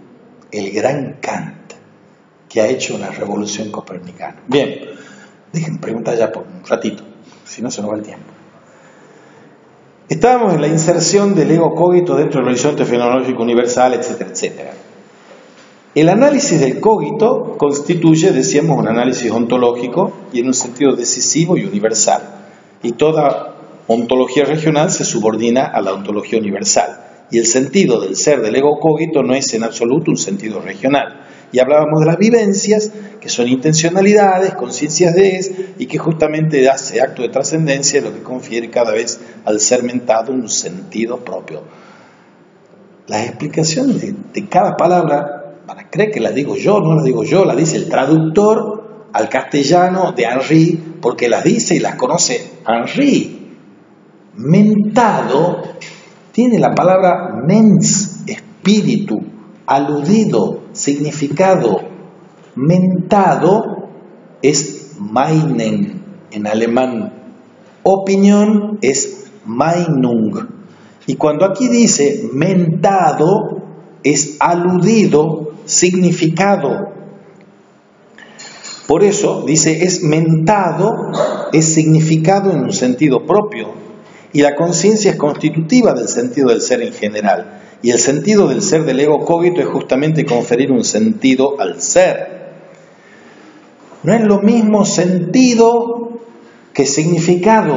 el gran Kant, que ha hecho una revolución copernicana. Bien, déjenme preguntar ya por un ratito, si no se nos va el tiempo. Estábamos en la inserción del ego cogito dentro del horizonte fenomenológico universal, etcétera, etcétera. El análisis del cogito constituye, decíamos, un análisis ontológico y en un sentido decisivo y universal. Y toda ontología regional se subordina a la ontología universal. Y el sentido del ser del ego cogito no es en absoluto un sentido regional. Y hablábamos de las vivencias, que son intencionalidades, conciencias de es, y que justamente hace acto de trascendencia lo que confiere cada vez al ser mentado un sentido propio. Las explicaciones de cada palabra, van a creer que la digo yo, no la digo yo, la dice el traductor al castellano de Henry, porque las dice y las conoce Henry. Mentado tiene la palabra mens, espíritu, aludido, significado. Mentado es meinen en alemán. Opinión es Meinung. Y cuando aquí dice mentado, es aludido, significado. Por eso dice es mentado, es significado en un sentido propio. Y la conciencia es constitutiva del sentido del ser en general. Y el sentido del ser del ego cogito es justamente conferir un sentido al ser. No es lo mismo sentido que significado.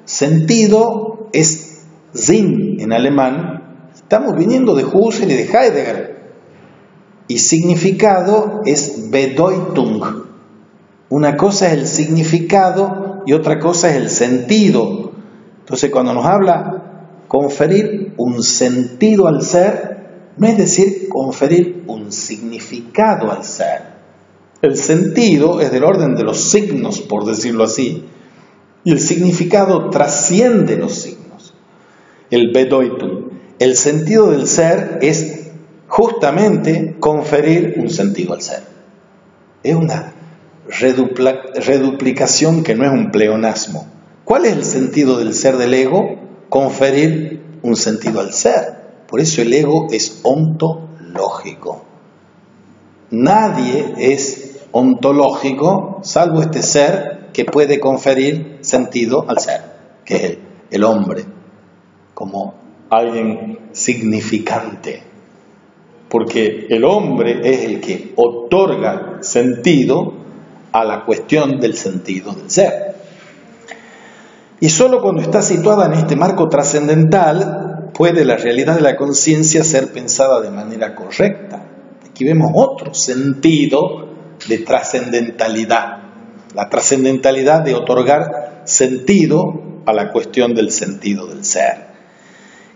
Sentido es Sinn en alemán. Estamos viniendo de Husserl y de Heidegger. Y significado es Bedeutung. Una cosa es el significado y otra cosa es el sentido. Entonces, cuando nos habla conferir un sentido al ser, no es decir conferir un significado al ser. El sentido es del orden de los signos, por decirlo así, y el significado trasciende los signos. El Bedeutung, el sentido del ser es justamente conferir un sentido al ser. Es una reduplicación que no es un pleonasmo. ¿Cuál es el sentido del ser del ego? Conferir un sentido al ser. Por eso el ego es ontológico. Nadie es ontológico salvo este ser que puede conferir sentido al ser, que es el hombre, como alguien significante. Porque el hombre es el que otorga sentido a la cuestión del sentido del ser. Y solo cuando está situada en este marco trascendental puede la realidad de la conciencia ser pensada de manera correcta. Aquí vemos otro sentido de trascendentalidad, la trascendentalidad de otorgar sentido a la cuestión del sentido del ser.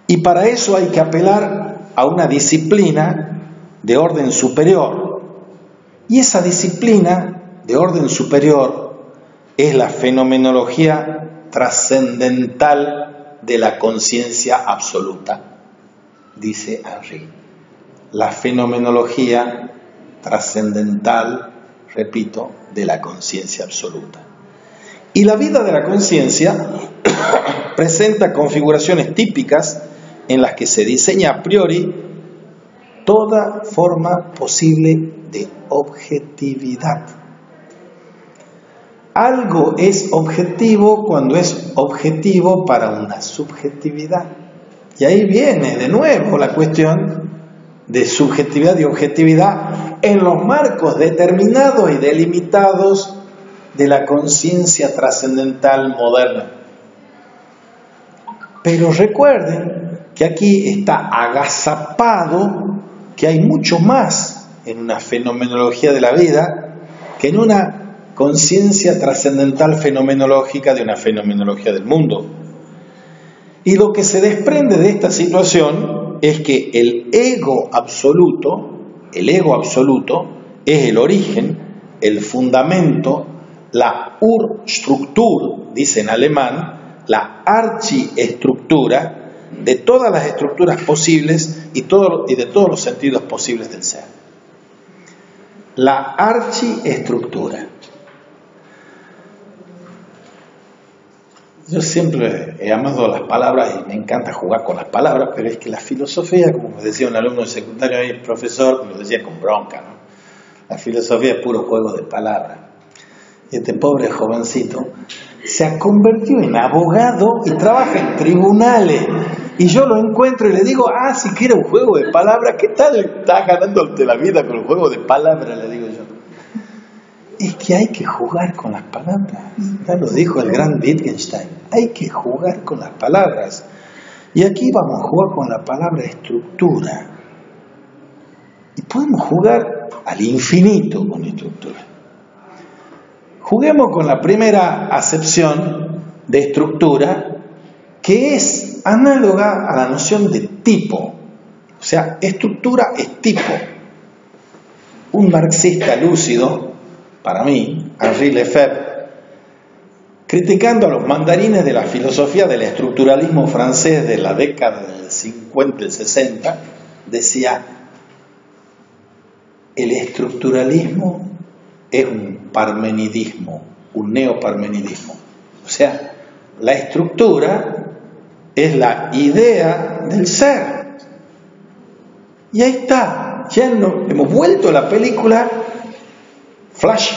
Y para eso hay que apelar a una disciplina de orden superior. Y esa disciplina de orden superior es la fenomenología trascendental de la conciencia absoluta, dice Henry. La fenomenología trascendental, repito, de la conciencia absoluta. Y la vida de la conciencia presenta configuraciones típicas en las que se diseña a priori toda forma posible de objetividad. Algo es objetivo cuando es objetivo para una subjetividad. Y ahí viene de nuevo la cuestión de subjetividad y objetividad en los marcos determinados y delimitados de la conciencia trascendental moderna. Pero recuerden que aquí está agazapado que hay mucho más en una fenomenología de la vida que en una conciencia trascendental fenomenológica de una fenomenología del mundo. Y lo que se desprende de esta situación es que el ego absoluto es el origen, el fundamento, la Urstruktur, dice en alemán, la archiestructura de todas las estructuras posibles y de todos los sentidos posibles del ser. La archiestructura. Yo siempre he amado las palabras y me encanta jugar con las palabras, pero es que la filosofía, como me decía un alumno de secundario ahí, el profesor, me lo decía con bronca, ¿no? La filosofía es puro juego de palabras. Y este pobre jovencito se ha convertido en abogado y trabaja en tribunales. Y yo lo encuentro y le digo, si quiere un juego de palabras, ¿qué tal estás ganándote la vida con el juego de palabras? Le digo yo. Es que hay que jugar con las palabras. Ya lo dijo el gran Wittgenstein. Hay que jugar con las palabras. Y aquí vamos a jugar con la palabra estructura. Y podemos jugar al infinito con estructura. Juguemos con la primera acepción de estructura, que es análoga a la noción de tipo. O sea, estructura es tipo. Un marxista lúcido, para mí, Henri Lefebvre, criticando a los mandarines de la filosofía del estructuralismo francés de la década del 50 y el 60, decía: el estructuralismo es un parmenidismo, un neoparmenidismo. O sea, la estructura es la idea del ser. Y ahí está, ya hemos vuelto a la película Flash,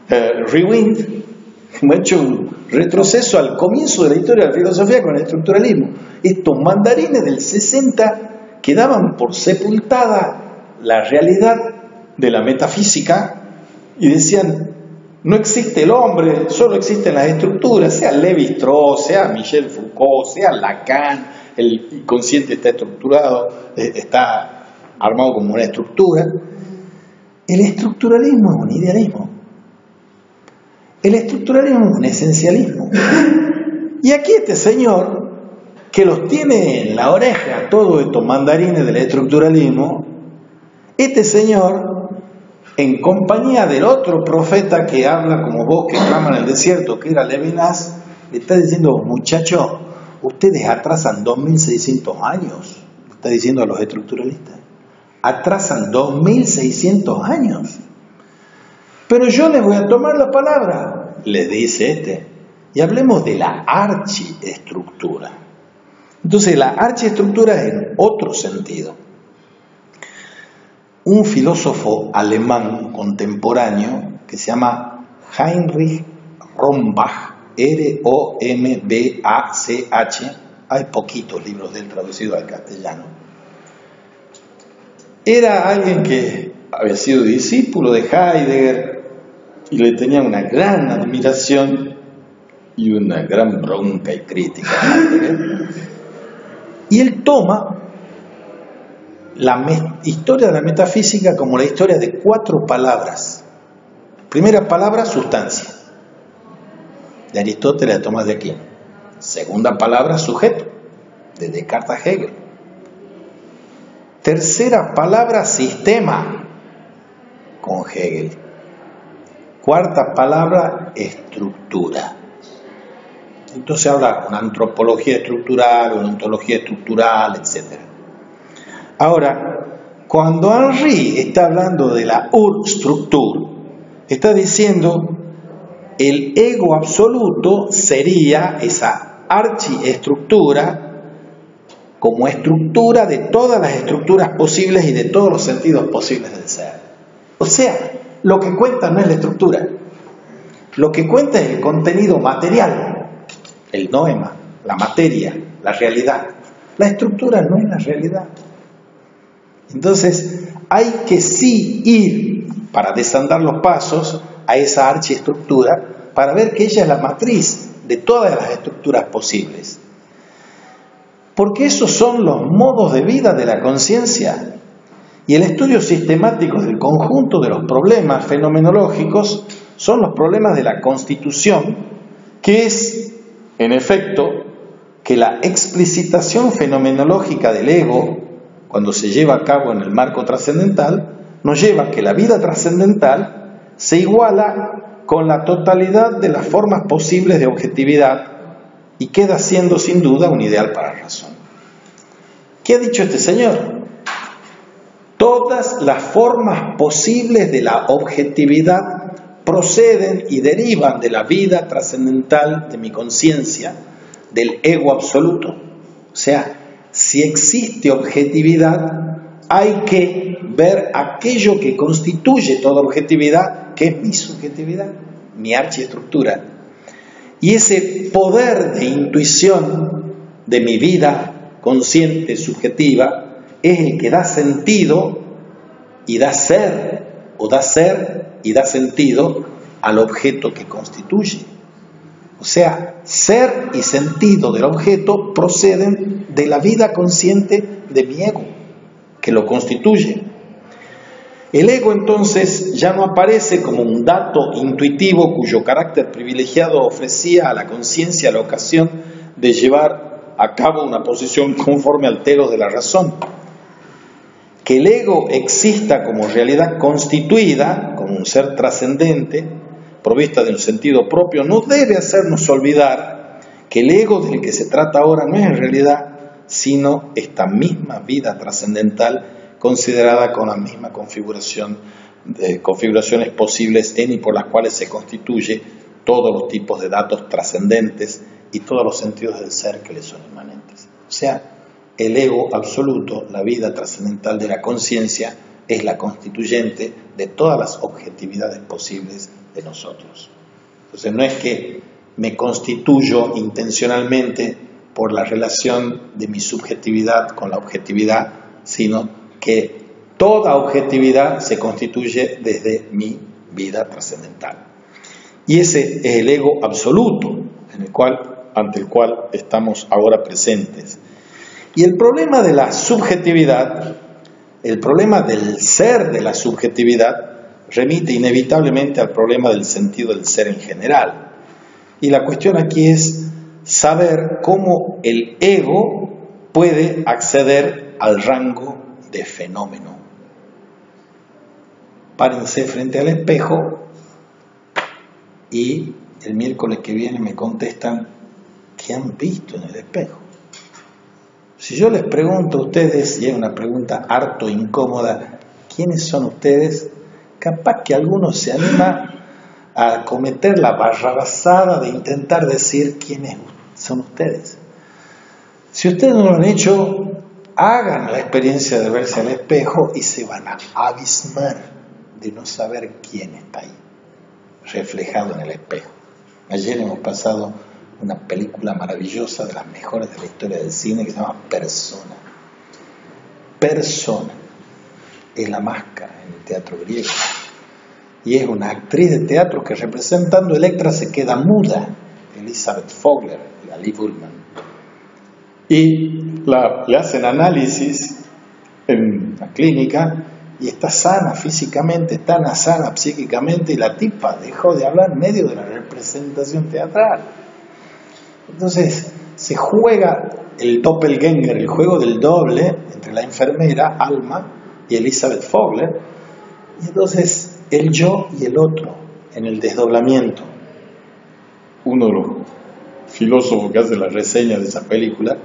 Rewind, hemos hecho un retroceso al comienzo de la historia de la filosofía con el estructuralismo. Estos mandarines del 60 que daban por sepultada la realidad de la metafísica y decían: no existe el hombre, solo existen las estructuras, sea Lévi-Strauss, sea Michel Foucault, sea Lacan, el inconsciente está estructurado, está armado como una estructura. El estructuralismo es un idealismo, El estructuralismo es un esencialismo. Y aquí este señor, que los tiene en la oreja todos estos mandarines del estructuralismo, este señor, en compañía del otro profeta que habla como vos que clama en el desierto, que era Levinas, le está diciendo, muchachos, ustedes atrasan 2600 años, le está diciendo a los estructuralistas, atrasan 2600 años. Pero yo les voy a tomar la palabra, les dice este, y hablemos de la archiestructura. Entonces la archiestructura es en otro sentido. Un filósofo alemán contemporáneo que se llama Heinrich Rombach, R-O-M-B-A-C-H, hay poquitos libros de él traducidos al castellano. Era alguien que había sido discípulo de Heidegger y le tenía una gran admiración y una gran bronca y crítica a Heidegger. Y él toma la historia de la metafísica como la historia de 4 palabras. Primera palabra, sustancia. De Aristóteles a Tomás de Aquino. Segunda palabra, sujeto. De Descartes a Hegel. Tercera palabra, sistema. Con Hegel. Cuarta palabra, estructura. Entonces habla una antropología estructural, una ontología estructural, etc. Ahora, cuando Henry está hablando de la Urstruktur, está diciendo el ego absoluto sería esa archiestructura como estructura de todas las estructuras posibles y de todos los sentidos posibles del ser. O sea, lo que cuenta no es la estructura, lo que cuenta es el contenido material, el noema, la materia, la realidad. La estructura no es la realidad. Entonces, hay que sí ir, para desandar los pasos, a esa archiestructura, para ver que ella es la matriz de todas las estructuras posibles. Porque esos son los modos de vida de la conciencia. Y el estudio sistemático del conjunto de los problemas fenomenológicos son los problemas de la constitución, que es, en efecto, que la explicitación fenomenológica del ego, cuando se lleva a cabo en el marco trascendental, nos lleva a que la vida trascendental se iguala con la totalidad de las formas posibles de objetividad y queda siendo sin duda un ideal para la razón. ¿Qué ha dicho este señor? Todas las formas posibles de la objetividad proceden y derivan de la vida trascendental de mi conciencia, del ego absoluto. O sea, si existe objetividad, hay que ver aquello que constituye toda objetividad, que es mi subjetividad, mi archiestructura. Y ese poder de intuición de mi vida consciente, subjetiva, es el que da sentido y da ser, o da ser y da sentido al objeto que constituye. O sea, ser y sentido del objeto proceden de la vida consciente de mi ego, que lo constituye. El ego entonces ya no aparece como un dato intuitivo cuyo carácter privilegiado ofrecía a la conciencia la ocasión de llevar a cabo una posición conforme al telos de la razón. Que el ego exista como realidad constituida, como un ser trascendente, provista de un sentido propio, no debe hacernos olvidar que el ego del que se trata ahora no es en realidad sino esta misma vida trascendental considerada con la misma configuraciones posibles en y por las cuales se constituye todos los tipos de datos trascendentes y todos los sentidos del ser que le son inmanentes. O sea, el ego absoluto, la vida trascendental de la conciencia, es la constituyente de todas las objetividades posibles de nosotros. Entonces no es que me constituyo intencionalmente por la relación de mi subjetividad con la objetividad, sino que toda objetividad se constituye desde mi vida trascendental. Y ese es el ego absoluto ante el cual estamos ahora presentes. Y el problema de la subjetividad, el problema del ser de la subjetividad, remite inevitablemente al problema del sentido del ser en general. Y la cuestión aquí es saber cómo el ego puede acceder al rango de fenómeno. Párense frente al espejo y el miércoles que viene me contestan qué han visto en el espejo. Si yo les pregunto a ustedes, y es una pregunta harto incómoda, ¿quiénes son ustedes? Capaz que alguno se anima a cometer la barrabasada de intentar decir quiénes son ustedes. Si ustedes no lo han hecho, hagan la experiencia de verse al espejo y se van a abismar de no saber quién está ahí, reflejado en el espejo. Ayer hemos pasado una película maravillosa, de las mejores de la historia del cine, que se llama Persona. Persona es la máscara en el teatro griego. Y es una actriz de teatro que, representando a Electra, se queda muda, Elizabeth Fogler, la Lee Bullman. Y le hacen análisis en la clínica y está sana físicamente, está sana psíquicamente, y la tipa dejó de hablar en medio de la representación teatral. Entonces se juega el doppelganger, el juego del doble entre la enfermera Alma y Elizabeth Fogler, y entonces el yo y el otro en el desdoblamiento. Uno de los filósofos que hace la reseña de esa película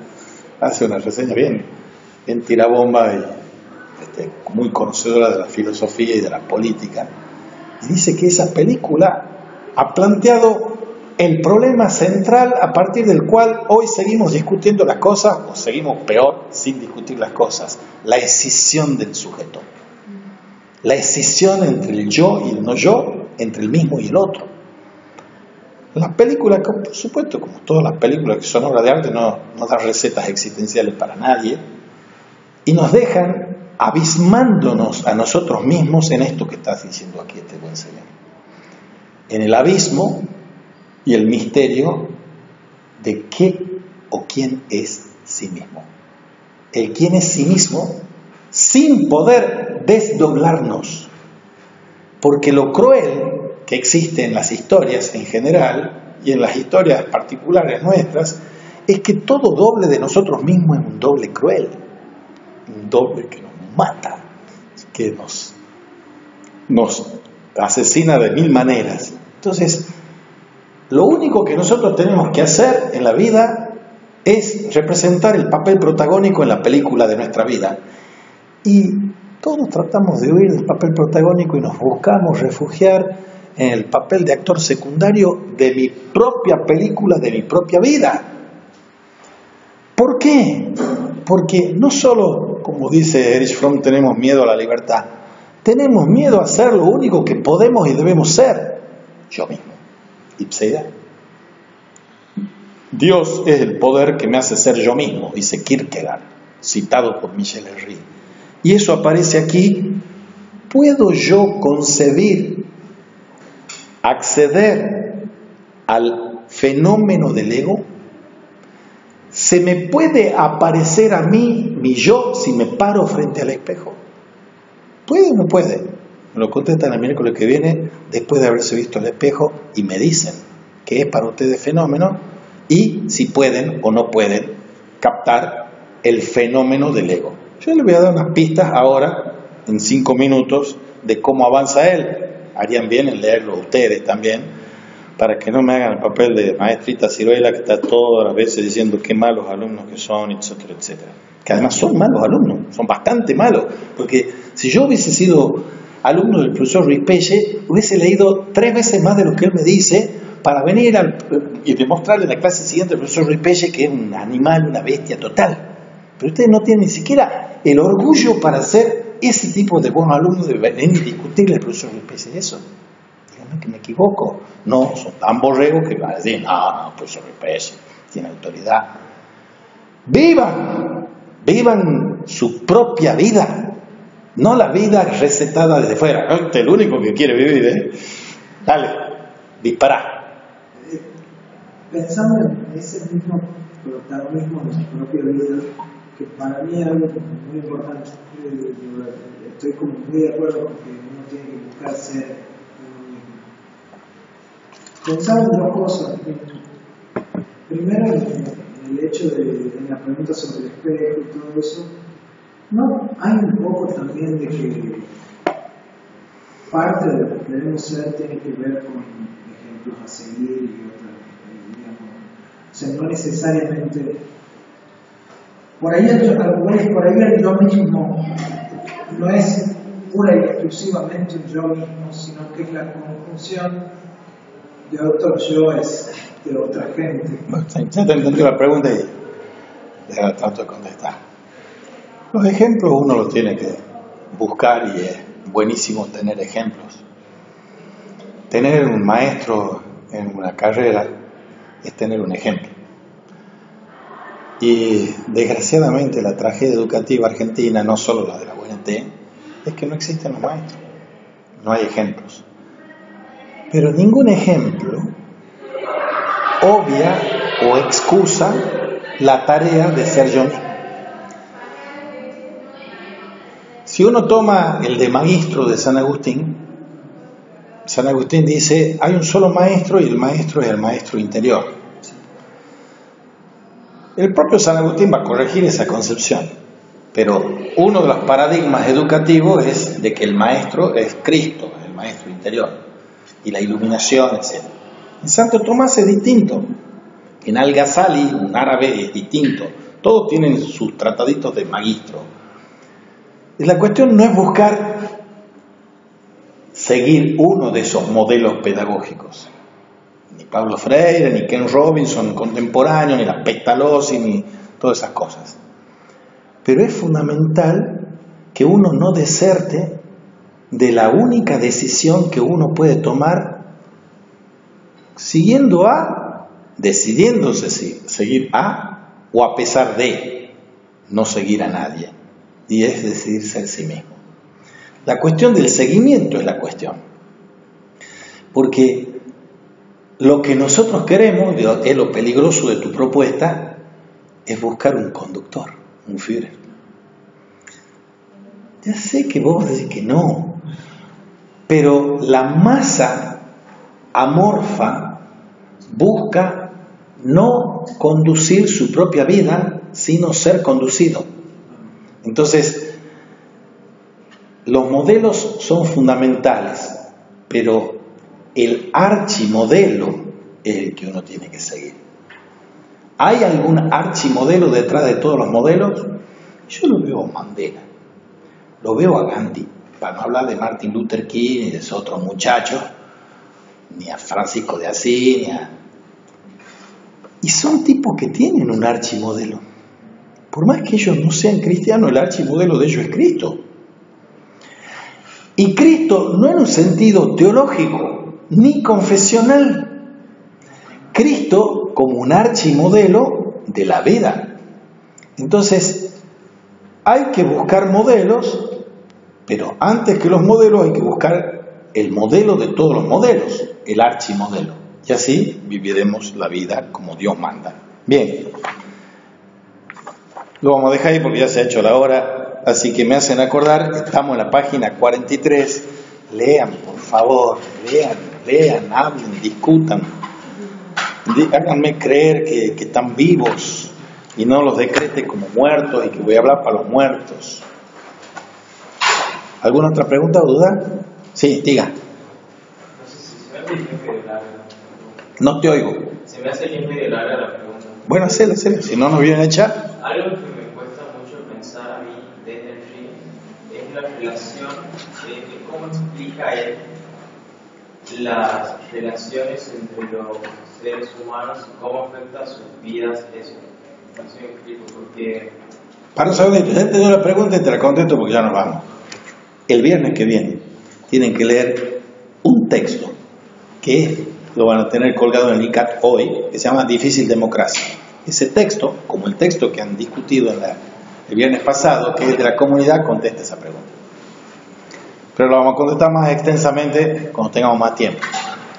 hace una reseña bien tirabomba y muy conocedora de la filosofía y de la política, y dice que esa película ha planteado el problema central a partir del cual hoy seguimos discutiendo las cosas, o seguimos peor, sin discutir las cosas: la escisión del sujeto, la escisión entre el yo y el no yo, entre el mismo y el otro. La película, por supuesto, como todas las películas que son obras de arte, no dan recetas existenciales para nadie, y nos dejan abismándonos a nosotros mismos en esto que estás diciendo aquí este buen señor, en el abismo y el misterio de qué o quién es sí mismo. El quién es sí mismo sin poder desdoblarnos, porque lo cruel que existe en las historias en general y en las historias particulares nuestras es que todo doble de nosotros mismos es un doble cruel, un doble que nos mata, que nos asesina de mil maneras. Entonces, lo único que nosotros tenemos que hacer en la vida es representar el papel protagónico en la película de nuestra vida. Y todos tratamos de huir del papel protagónico y nos buscamos refugiar en el papel de actor secundario de mi propia película, de mi propia vida. ¿Por qué? Porque no solo, como dice Erich Fromm, tenemos miedo a la libertad, tenemos miedo a ser lo único que podemos y debemos ser: yo mismo. Ipseida. Dios es el poder que me hace ser yo mismo, dice Kierkegaard, citado por Michel Henry. Y eso aparece aquí. ¿Puedo yo concebir, acceder al fenómeno del ego? ¿Se me puede aparecer a mí, mi yo, si me paro frente al espejo? ¿Puede o no puede? Me lo contestan el miércoles que viene, después de haberse visto el espejo, y me dicen que es para ustedes fenómeno, y si pueden o no pueden captar el fenómeno del ego. Yo les voy a dar unas pistas ahora, en 5 minutos, de cómo avanza él. Harían bien en leerlo ustedes también, para que no me hagan el papel de maestrita ciruela que está todas las veces diciendo qué malos alumnos que son, etcétera, etcétera. Que además son malos alumnos, son bastante malos, porque si yo hubiese sido alumno del profesor Ruiz Pelle, hubiese leído 3 veces más de lo que él me dice para venir y demostrarle en la clase siguiente al profesor Ruiz Pelle que es un animal, una bestia total. Pero ustedes no tienen ni siquiera el orgullo para ser ese tipo de buenos alumnos, de venir y discutirle al profesor Ruiz Pelle eso. Díganme que me equivoco. No, son tan borregos que van a decir: no, profesor Ruiz Pelle tiene autoridad. Vivan su propia vida, no la vida recetada desde fuera. Este es el único que quiere vivir, ¿eh? Dale, dispara. Pensando en ese mismo protagonismo de su propia vida, que para mí es algo muy importante. Estoy como muy de acuerdo con que uno tiene que buscar ser uno mismo. Pensar en dos cosas. Primero, en el hecho en la pregunta sobre el espejo y todo eso, no hay un poco también de que parte de lo que queremos ser tiene que ver con ejemplos a seguir y otras, digamos, o sea, no necesariamente por ahí el yo mismo no es pura y exclusivamente un yo mismo, sino que es la conjunción de otros yoes de otra gente. Bueno, ya te entendí la pregunta y ya trato de contestar. Los ejemplos uno los tiene que buscar y es buenísimo tener ejemplos. Tener un maestro en una carrera es tener un ejemplo. Y desgraciadamente la tragedia educativa argentina, no solo la de la UNT, es que no existen los maestros, no hay ejemplos. Pero ningún ejemplo obvia o excusa la tarea de ser yo mismo. Si uno toma el de Magistro de San Agustín dice, hay un solo maestro y el maestro es el maestro interior. El propio San Agustín va a corregir esa concepción, pero uno de los paradigmas educativos es de que el maestro es Cristo, el maestro interior, y la iluminación, etc. En Santo Tomás es distinto, en Al-Ghazali, un árabe, es distinto, todos tienen sus trataditos de magistro. Y la cuestión no es buscar seguir uno de esos modelos pedagógicos. Ni Pablo Freire, ni Ken Robinson contemporáneo, ni la Pestalozzi, ni todas esas cosas. Pero es fundamental que uno no deserte de la única decisión que uno puede tomar siguiendo a, decidiéndose si seguir a o a pesar de no seguir a nadie. Y es decidir ser sí mismo. La cuestión del seguimiento es la cuestión. Porque lo que nosotros queremos, es lo peligroso de tu propuesta, es buscar un conductor, un Führer. Ya sé que vos decís que no, pero la masa amorfa busca no conducir su propia vida, sino ser conducido. Entonces, los modelos son fundamentales, pero el archimodelo es el que uno tiene que seguir. ¿Hay algún archimodelo detrás de todos los modelos? Yo lo veo a Mandela, lo veo a Gandhi, para no hablar de Martin Luther King y de esos otros muchachos, ni a Francisco de Asís, y son tipos que tienen un archimodelo. Por más que ellos no sean cristianos, el archimodelo de ellos es Cristo. Y Cristo no en un sentido teológico, ni confesional. Cristo como un archimodelo de la vida. Entonces, hay que buscar modelos, pero antes que los modelos hay que buscar el modelo de todos los modelos, el archimodelo. Y así viviremos la vida como Dios manda. Bien. Lo vamos a dejar ahí porque ya se ha hecho la hora, así que me hacen acordar, estamos en la página 43, lean por favor, lean, hablen, discutan, háganme creer que están vivos y no los decrete como muertos y que voy a hablar para los muertos. ¿Alguna otra pregunta o duda? Sí, diga. No sé si se me hace bien medio larga. No te oigo. Se me hace bien medio larga la pregunta. Bueno, hacela, si no nos vienen a echar. Algo que me cuesta mucho pensar a mí desde el fin es la relación de cómo explica él las relaciones entre los seres humanos y cómo afecta sus vidas eso. No sé si me explico, porque... Para un segundito, ya te doy la pregunta y te la contesto porque ya nos vamos. El viernes que viene tienen que leer un texto que lo van a tener colgado en el ICAT hoy, que se llama Difícil Democracia. Ese texto, como el texto que han discutido el viernes pasado, que es de la comunidad, contesta esa pregunta. Pero lo vamos a contestar más extensamente cuando tengamos más tiempo.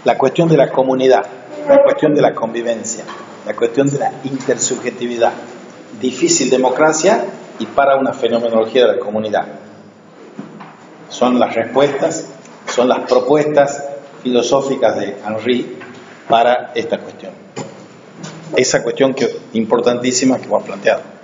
La cuestión de la comunidad, la cuestión de la convivencia, la cuestión de la intersubjetividad. difícil democracia y para una fenomenología de la comunidad. Son las respuestas, son las propuestas filosóficas de Henry para esta cuestión. Esa cuestión importantísima que hemos planteado.